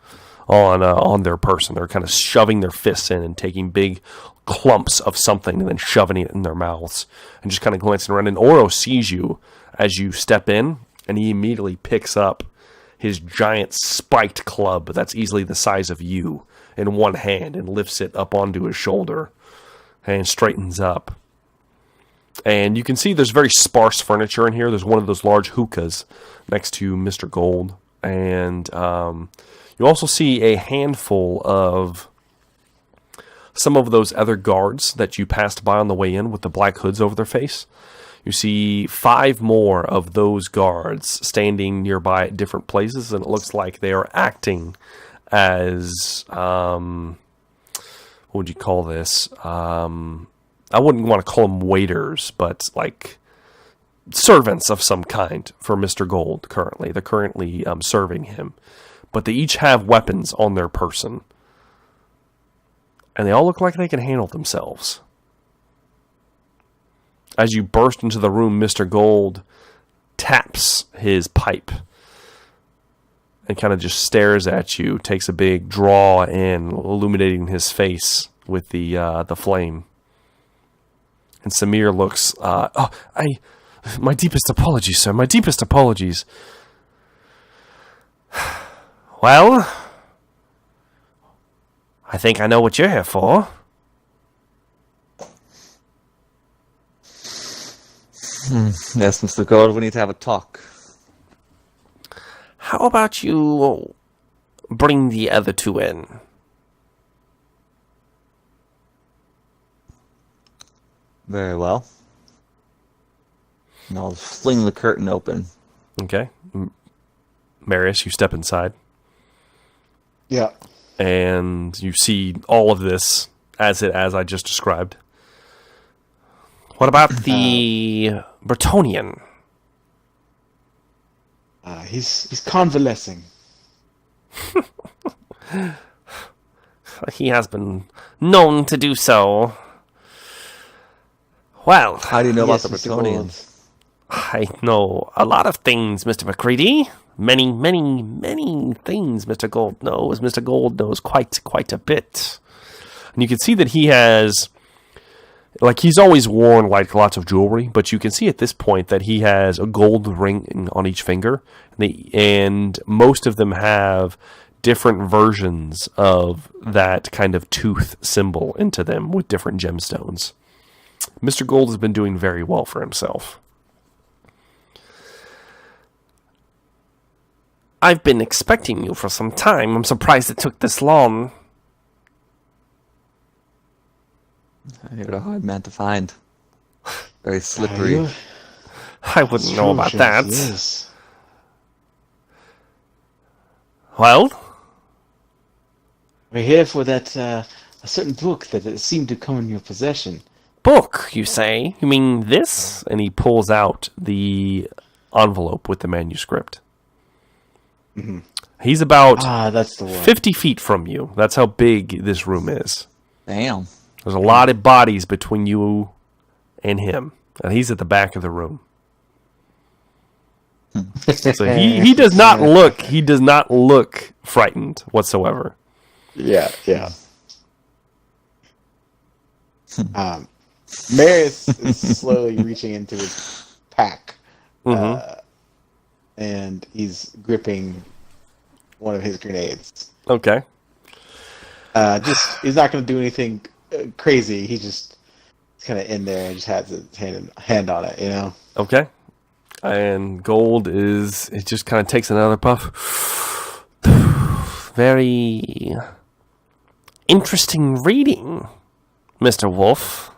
on their person. They're kind of shoving their fists in and taking big clumps of something and then shoving it in their mouths and just kind of glancing around. And Oro sees you as you step in, and he immediately picks up his giant spiked club that's easily the size of you in one hand and lifts it up onto his shoulder and straightens up. And you can see there's very sparse furniture in here. There's one of those large hookahs next to Mr. Gold. And you also see a handful of some of those other guards that you passed by on the way in with the black hoods over their face. You see 5 more of those guards standing nearby at different places, and it looks like they are acting as, what would you call this? I wouldn't want to call them waiters, but like servants of some kind for Mr. Gold currently. They're currently serving him. But they each have weapons on their person. And they all look like they can handle themselves. As you burst into the room, Mr. Gold taps his pipe and kind of just stares at you, takes a big draw in, illuminating his face with the flame. And Samir looks, my deepest apologies, sir, my deepest apologies. Well, I think I know what you're here for. Yes, Mr. Gold, we need to have a talk. How about you bring the other 2 in? Very well. And I'll fling the curtain open. Okay. Marius, you step inside. Yeah. And you see all of this as I just described. What about the Bretonian? He's convalescing. He has been known to do so. Well, How do you know Yes, about the Mr. Gold. Bretonians? I know a lot of things, Mr. McCready. Many, many, many things Mr. Gold knows. Mr. Gold knows quite a bit. And you can see that he has, like, he's always worn, like, lots of jewelry, but you can see at this point that he has a gold ring on each finger, and most of them have different versions of that kind of tooth symbol into them with different gemstones. Mr. Gold has been doing very well for himself. I've been expecting you for some time. I'm surprised it took this long. You're a hard man to find. Very slippery. I wouldn't know about that. Yes. Well, We're here for that a certain book that seemed to come in your possession. book, you say? You mean this? And he pulls out the envelope with the manuscript. Mm-hmm. He's about That's the one. 50 feet from you. That's how big this room is. Damn. There's a lot of bodies between you and him. And he's at the back of the room. So he does not look frightened whatsoever. Yeah. Marius is slowly reaching into his pack, and he's gripping one of his grenades. Okay. He's not going to do anything crazy. He's kind of in there and just has his hand on it, you know. Okay. And Gold it just kind of takes another puff. Very interesting reading, Mr. Wolf.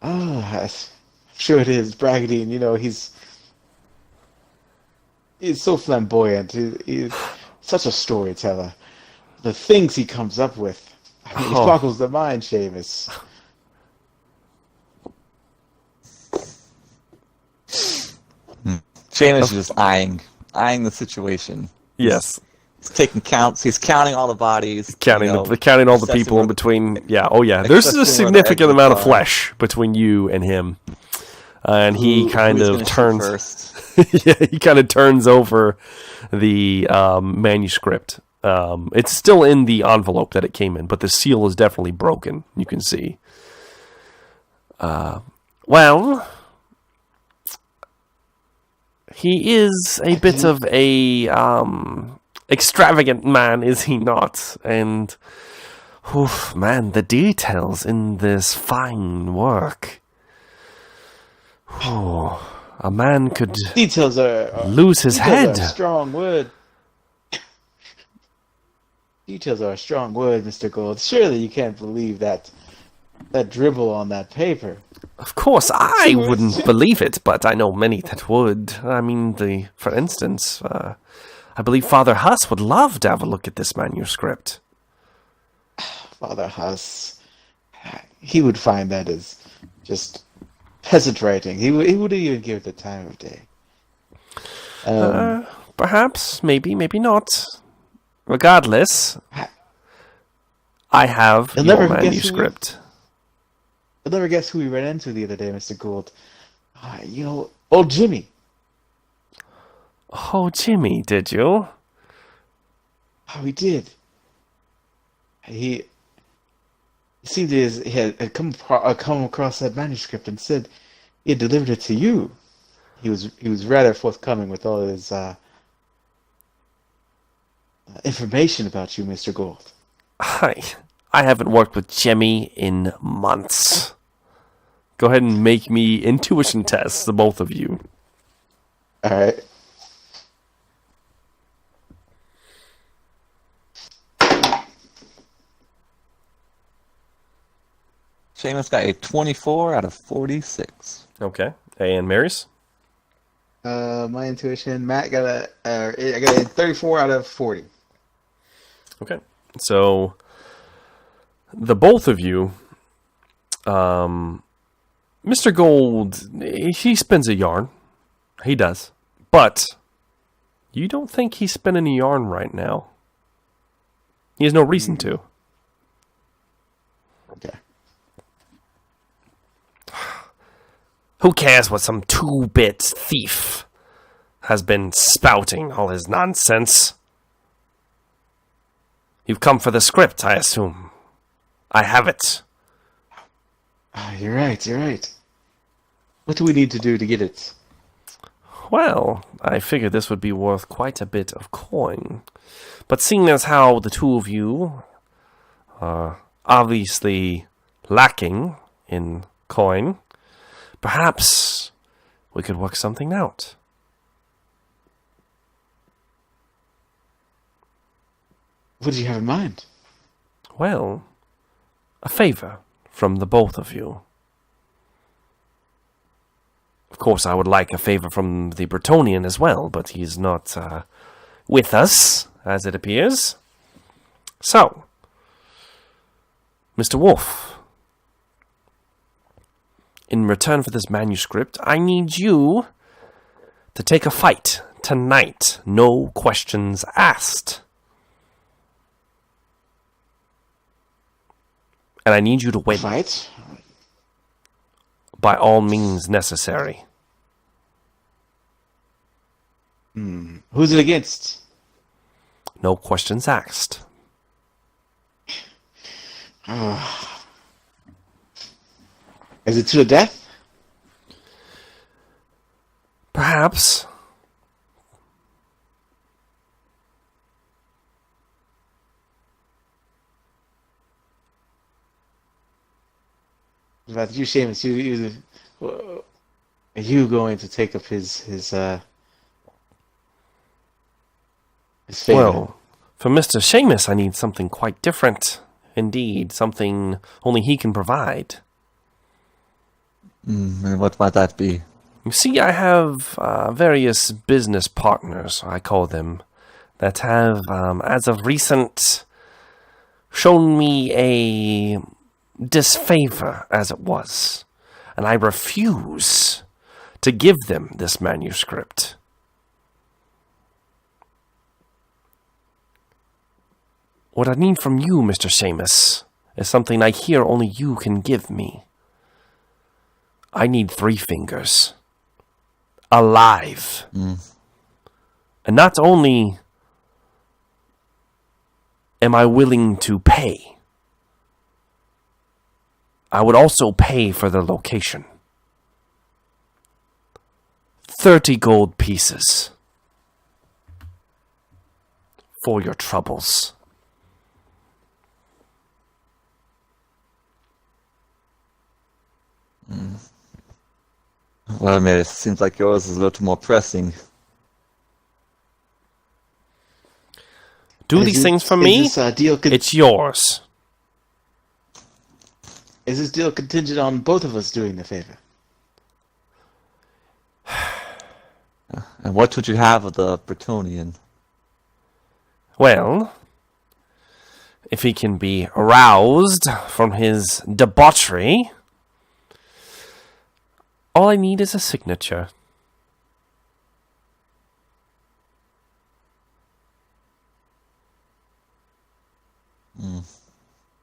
I'm sure it is. Braggadine, you know, he's so flamboyant. He's such a storyteller. The things he comes up with, it boggles the mind, Seamus. Seamus is just eyeing the situation. Yes. He's taking counts. He's counting all the bodies. Counting all the people in between. Yeah. Oh, yeah. There's a Assessing significant whether amount of eggs are- flesh between you and him. And he kind Who's of gonna shoot turns. first? Yeah, he kind of turns over the manuscript. It's still in the envelope that it came in, but the seal is definitely broken. You can see. Well, He is a bit of a extravagant man, is he not? And, oof, man, the details in this fine work. Oh, a man could Details are lose his details head. Are a strong word. Details are a strong word, Mr. Gold. Surely you can't believe that dribble on that paper. Of course, I wouldn't believe it, but I know many that would. I mean, for instance, I believe Father Huss would love to have a look at this manuscript. Father Huss, he would find that as just peasant writing. He wouldn't even give it the time of day. Perhaps, maybe not. Regardless, I have your manuscript. You'll never guess who we ran into the other day, Mr. Gould. Old Jimmy. Oh, Jimmy, did you? Oh, he did. He seemed he had come across that manuscript and said he had delivered it to you. He was rather forthcoming with all his information about you, Mr. Gould. I haven't worked with Jimmy in months. Go ahead and make me intuition tests, the both of you. All right. Seamus got a 24 out of 46. Okay. And Mary's? My intuition, Matt got I got a 34 out of 40. Okay. So, the both of you, Mr. Gold, he spins a yarn. He does. But, you don't think he's spinning a yarn right now. He has no reason to. Okay. Who cares what some two-bit thief has been spouting all his nonsense? You've come for the script, I assume. I have it. You're right. What do we need to do to get it? Well, I figured this would be worth quite a bit of coin. But seeing as how the two of you are obviously lacking in coin, perhaps we could work something out. What do you have in mind? Well, a favor from the both of you. Of course, I would like a favor from the Bretonian as well, but he's not with us, as it appears. So, Mr. Wolf, in return for this manuscript, I need you to take a fight tonight. No questions asked. And I need you to win. Fight? By all means necessary. Who's it against? No questions asked. Is it to the death? Perhaps. About you, Seamus, are you going to take up his favor? Well, for Mr. Seamus, I need something quite different. Indeed, something only he can provide. And what might that be? You see, I have various business partners, I call them, that have, as of recent, shown me a disfavor, as it was, and I refuse to give them this manuscript. What I need from you, Mr. Seamus, is something I hear only you can give me. I need 3 fingers. Alive. And not only am I willing to pay, I would also pay for the location. 30 gold pieces for your troubles. Well, I mean, it seems like yours is a little more pressing. Do these things for me, Is this deal it's yours. is this deal contingent on both of us doing the favor? And what would you have of the Bretonian? Well, if he can be aroused from his debauchery, all I need is a signature.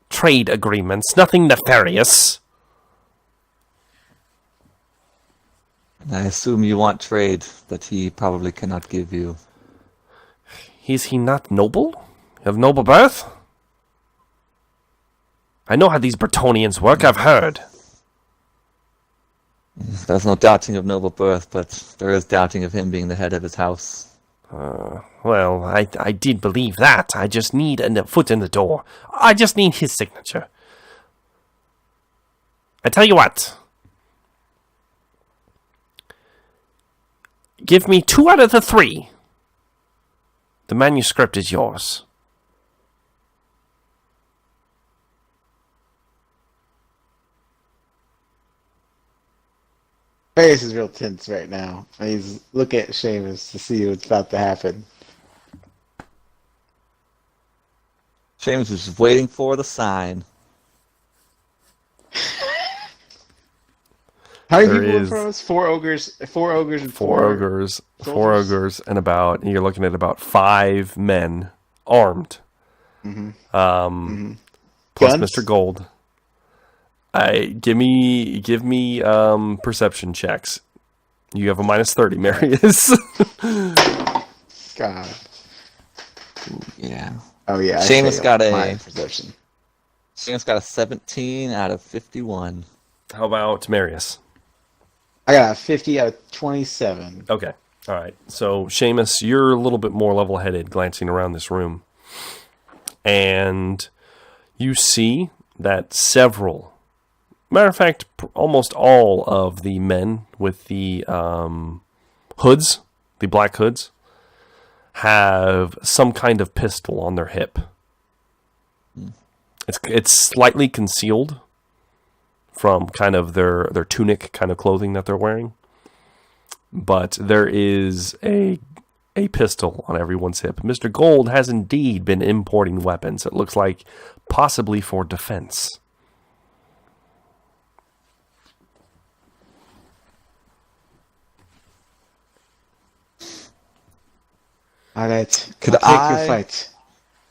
Trade agreements, nothing nefarious. I assume you want trade that he probably cannot give you. Is he not noble? Of noble birth? I know how these Bretonians work, I've heard. There's no doubting of noble birth, but there is doubting of him being the head of his house. Well, I did believe that. I just need a foot in the door. I just need his signature. I tell you what. Give me 2 out of the 3. The manuscript is yours. Face is real tense right now. He's looking at Seamus to see what's about to happen. Seamus is just waiting for the sign. How many There people in is- front of us? 4 ogres, and 4 ogres, 4 soldiers? ogres, and you're looking at about 5 men armed. Plus Guns? Mr. Gold. Give me perception checks. You have a minus 30, Marius. God. Yeah. Oh yeah. I Seamus failed got a- my perception. Seamus got a 17 out of 51. How about Marius? I got a 50 out of 27. Okay. All right. So, Seamus, you're a little bit more level-headed glancing around this room. And you see that several, matter of fact, almost all of the men with the hoods, the black hoods, have some kind of pistol on their hip. It's slightly concealed from kind of their tunic kind of clothing that they're wearing. But there is a pistol on everyone's hip. Mr. Gold has indeed been importing weapons. It looks like possibly for defense. Alright. Could I'll take I- your fight.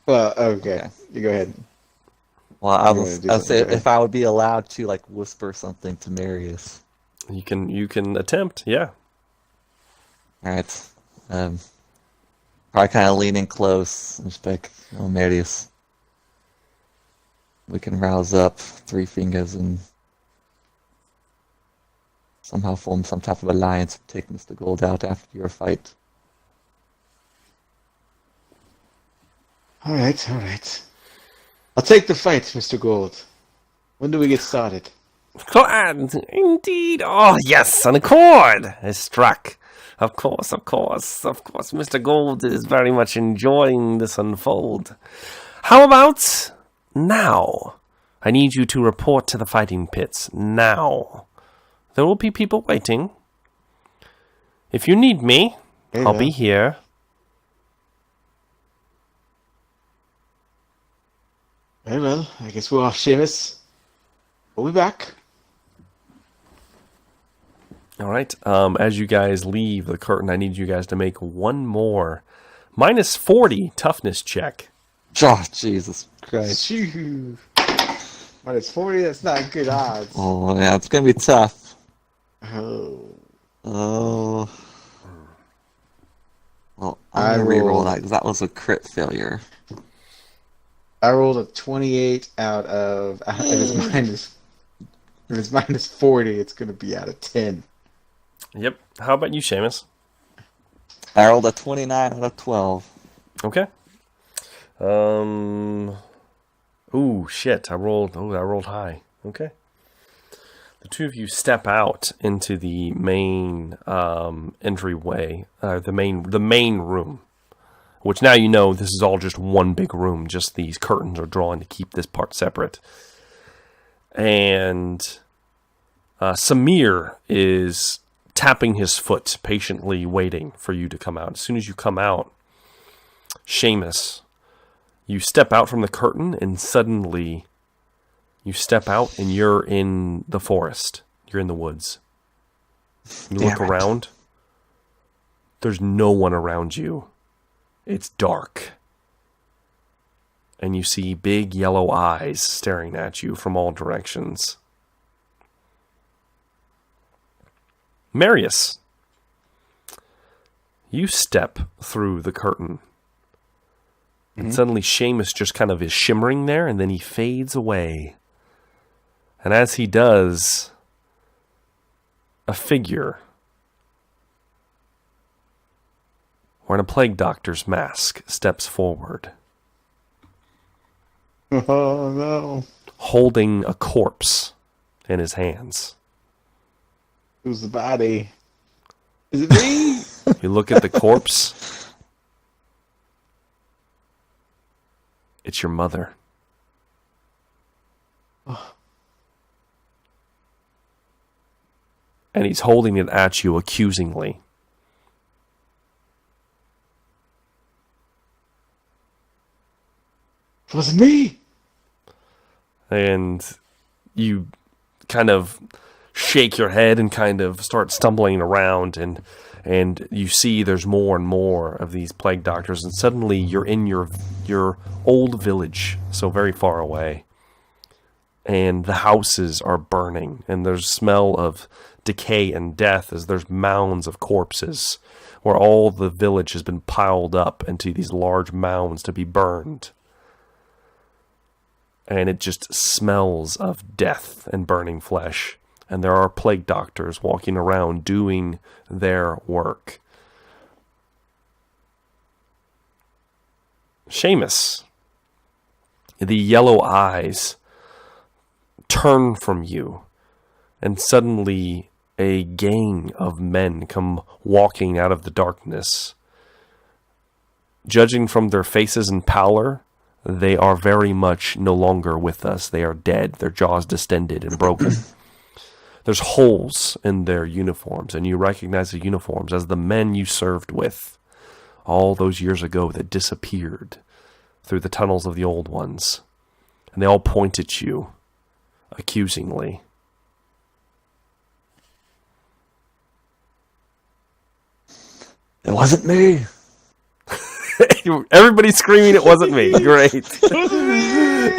Well, okay. Okay. You go ahead. Well, I I'm was gonna do I'll say something. if I would be allowed to like whisper something to Marius. You can attempt, yeah. Alright. Probably kind of lean in close and just like, oh, Marius. We can rouse up Three Fingers and somehow form some type of alliance to take Mr. Gold out after your fight. Alright, alright. I'll take the fight, Mr. Gold. When do we get started? Glad, indeed. Oh, yes, an accord is struck. Of course. Mr. Gold is very much enjoying this unfold. How about now? I need you to report to the fighting pits now. There will be people waiting. If you need me, Very I'll well. be here. Very well. I guess we're off, Seamus. We'll be back. All right. As you guys leave the curtain, I need you guys to make one more minus 40 toughness check. Oh, Jesus Christ. Shoo. Minus 40, that's not good odds. Oh, yeah, it's gonna be tough. Oh. Oh. Well, I I'm gonna reroll rolled- that because that was a crit failure. I rolled a 28 out of... If it's minus 40, it's going to be out of 10. Yep. How about you, Seamus? I rolled a 29 out of 12. Okay. Ooh, shit. I rolled high. Okay. The two of you step out into the main entryway, the main room, which now you know this is all just one big room. Just these curtains are drawn to keep this part separate. And Samir is tapping his foot, patiently waiting for you to come out. As soon as you come out, Seamus, you step out from the curtain, and suddenly you step out and you're in the forest. You're in the woods. You look around. There's no one around you. It's dark. And you see big yellow eyes staring at you from all directions. Marius, you step through the curtain. And suddenly Seamus just kind of is shimmering there, and then he fades away. And as he does, a figure wearing a plague doctor's mask steps forward. Oh, no. Holding a corpse in his hands. Who's the body? Is it me? You look at the corpse. It's your mother. And he's holding it at you accusingly. It wasn't me. And you kind of shake your head and kind of start stumbling around, and you see there's more and more of these plague doctors, and suddenly you're in your old village, so very far away, and the houses are burning, and there's smell of decay and death as there's mounds of corpses where all the village has been piled up into these large mounds to be burned. And it just smells of death and burning flesh. And there are plague doctors walking around doing their work. Seamus, the yellow eyes turn from you, and suddenly a gang of men come walking out of the darkness. Judging from their faces and pallor, they are very much no longer with us. They are dead, their jaws distended and broken. There's holes in their uniforms, and you recognize the uniforms as the men you served with all those years ago that disappeared through the tunnels of the old ones. And they all point at you accusingly. It wasn't me. Everybody's screaming, "It wasn't me." Great.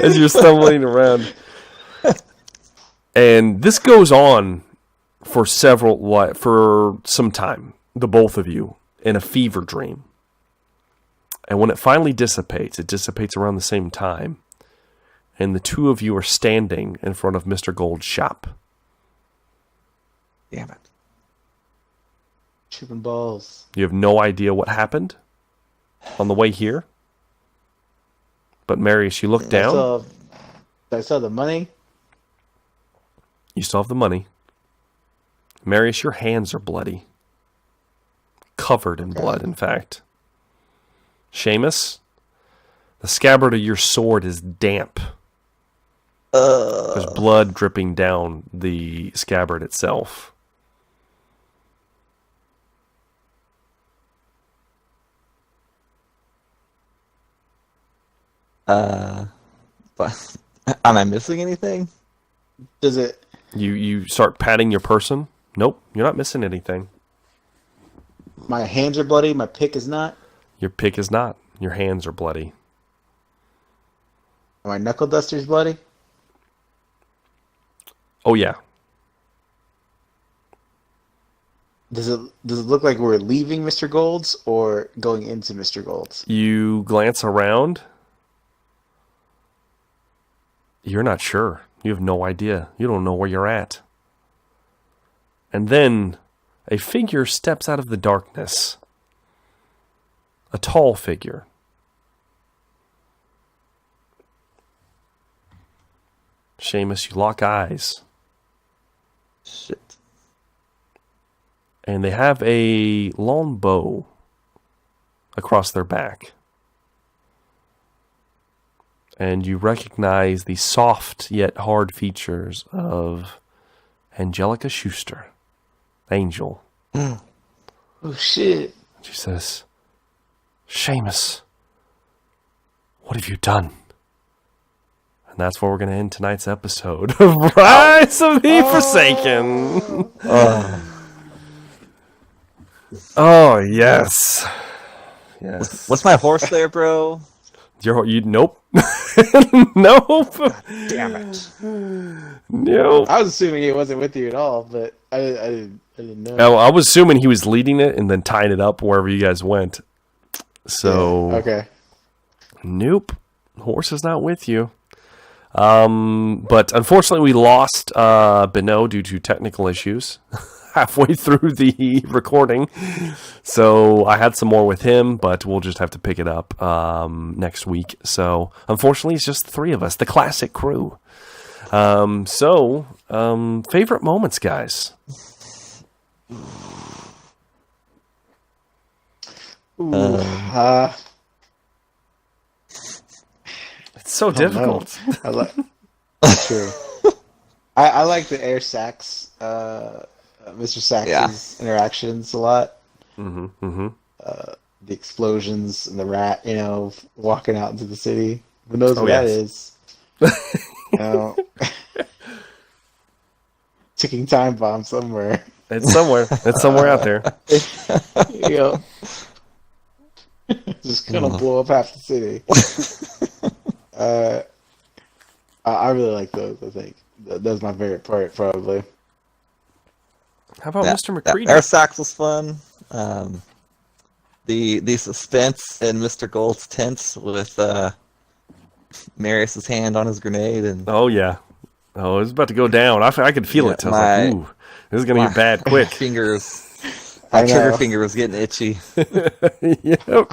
As you're stumbling around. And this goes on for some time, the both of you, in a fever dream. And when it finally dissipates, it dissipates around the same time. And the two of you are standing in front of Mr. Gold's shop. Damn it. Tripping balls. You have no idea what happened on the way here. But Marius, you look down. I saw the money. You still have the money. Marius, your hands are bloody. Covered in blood, in fact. Seamus, the scabbard of your sword is damp. There's blood dripping down the scabbard itself. But am I missing anything? Does it? You start patting your person. Nope, you're not missing anything. My hands are bloody. My pick is not. Your pick is not. Your hands are bloody. Are my knuckle dusters bloody? Oh yeah. Does it look like we're leaving Mr. Gold's or going into Mr. Gold's? You glance around. You're not sure. You have no idea. You don't know where you're at. And then, a figure steps out of the darkness. A tall figure. Seamus, you lock eyes. Shit. And they have a long bow across their back. And you recognize the soft yet hard features of Angelica Schuster, Angel. Oh, shit. She says, Seamus, what have you done? And that's where we're going to end tonight's episode of Rise of the Forsaken. Oh, yes. Yes. What's my horse there, bro? Nope. Nope. Damn it. Nope. I was assuming he wasn't with you at all, but I didn't know. Oh, I was assuming he was leading it and then tying it up wherever you guys went. So, Yeah, okay. Nope. Horse is not with you. But unfortunately, we lost Beno due to technical issues halfway through the recording. So I had some more with him, but we'll just have to pick it up next week. So unfortunately, it's just the three of us, the classic crew. Favorite moments, guys? Ooh, It's so difficult. I like. True. I like the air sax, Mr. Sax's interactions a lot. Mm-hmm. The explosions and the rat, walking out into the city. Who knows what that is? Ticking time bomb somewhere. It's somewhere. It's somewhere out there. Just gonna blow up half the city. I really like those. I think that's my favorite part, probably. How about Mr. McCready? Air sax was fun. The suspense in Mr. Gold's tent with Marius's hand on his grenade and Oh yeah. Oh, it was about to go down. I could feel it. I was like, ooh, this is gonna get bad quick. My trigger finger was getting itchy. Yep.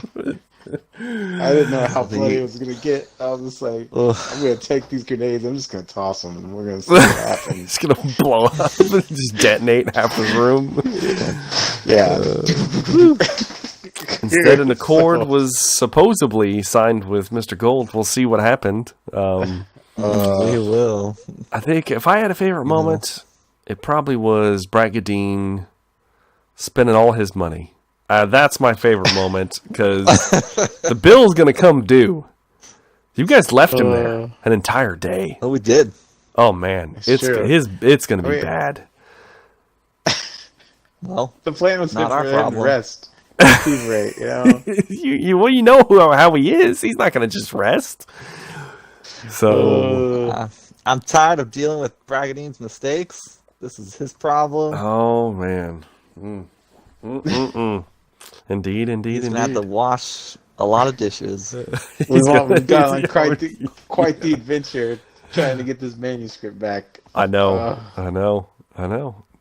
I didn't know how bloody it was gonna get. I was just like, I'm gonna take these grenades. I'm just gonna toss them, and we're gonna see what happens. It's gonna blow up and just detonate half the room. Yeah. Instead, an accord was supposedly signed with Mr. Gold. We'll see what happened. We will. I think if I had a favorite moment, it probably was Bragadine spending all his money. That's my favorite moment because the bill's gonna come due. You guys left him there an entire day. Oh, we did. Oh man, it's gonna be bad. Well, the plan was not for our him problem. to rest. Right, you know how he is. He's not gonna just rest. So I'm tired of dealing with Bragadine's mistakes. This is his problem. oh man. Indeed. He's gonna have to wash a lot of dishes. We've gone on quite the adventure trying to get this manuscript back. I know.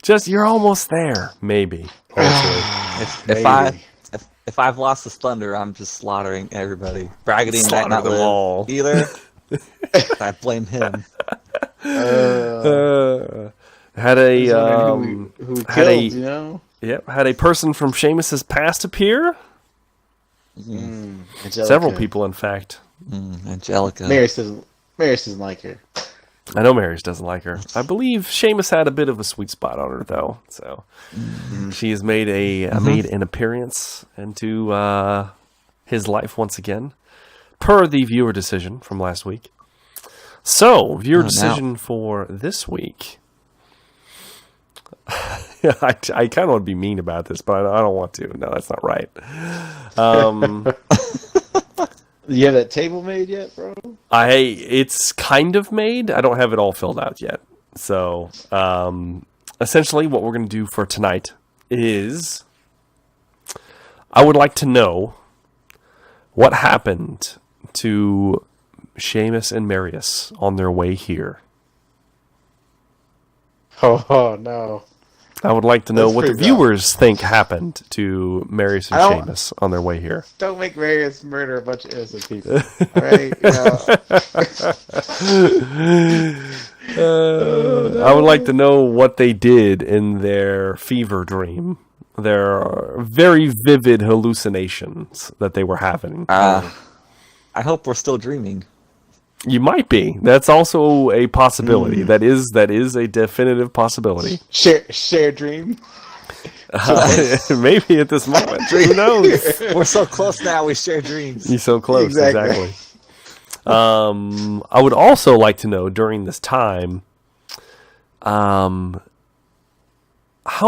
Just you're almost there, maybe. Hopefully. If I've lost this thunder, I'm just slaughtering everybody. Bragadine might Slaughter not them live all. either. I blame him. Had a who killed, Yep, had a person from Seamus's past appear. Several people, in fact. Angelica. Marius doesn't like her. I know Marius doesn't like her. I believe Seamus had a bit of a sweet spot on her, though. So she has made an appearance into his life once again, per the viewer decision from last week. So, viewer decision for this week. I kind of want to be mean about this, but I don't want to. No, that's not right. You have that table made yet, bro? It's kind of made. I don't have it all filled out yet. So, essentially, what we're going to do for tonight is I would like to know what happened to Seamus and Marius on their way here. Oh no. I would like to know That's what the pretty bad. viewers think happened to Marius and I don't- Seamus on their way here. Don't make Marius murder a bunch of innocent people. All right, I would like to know what they did in their fever dream. Their very vivid hallucinations that they were having. I hope we're still dreaming. You might be. That's also a possibility. That is a definitive possibility. share dream. Maybe at this moment. Who knows? We're so close now. We share dreams. You're so close. Exactly. Exactly. I would also like to know during this time, how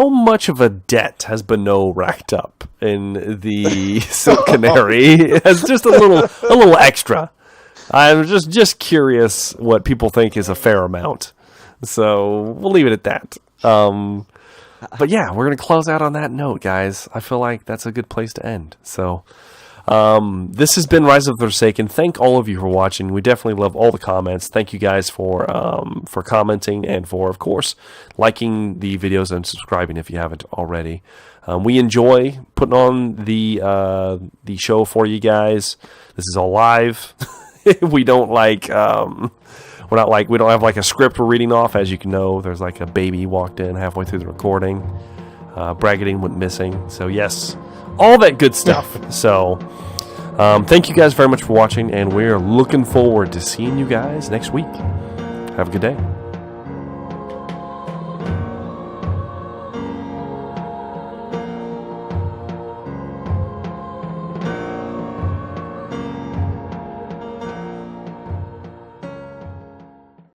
much of a debt has Bonneau racked up in the Silk Canary as just a little extra. I'm just curious what people think is a fair amount. So we'll leave it at that. But yeah, we're going to close out on that note, guys. I feel like that's a good place to end. So this has been Rise of the Forsaken. Thank all of you for watching. We definitely love all the comments. Thank you guys for commenting and for, of course, liking the videos and subscribing if you haven't already. We enjoy putting on the show for you guys. This is all live. We don't we don't have like a script we're reading off. As you can know, there's like a baby walked in halfway through the recording. Bracketing went missing. So yes, all that good stuff. So thank you guys very much for watching, and we're looking forward to seeing you guys next week. Have a good day.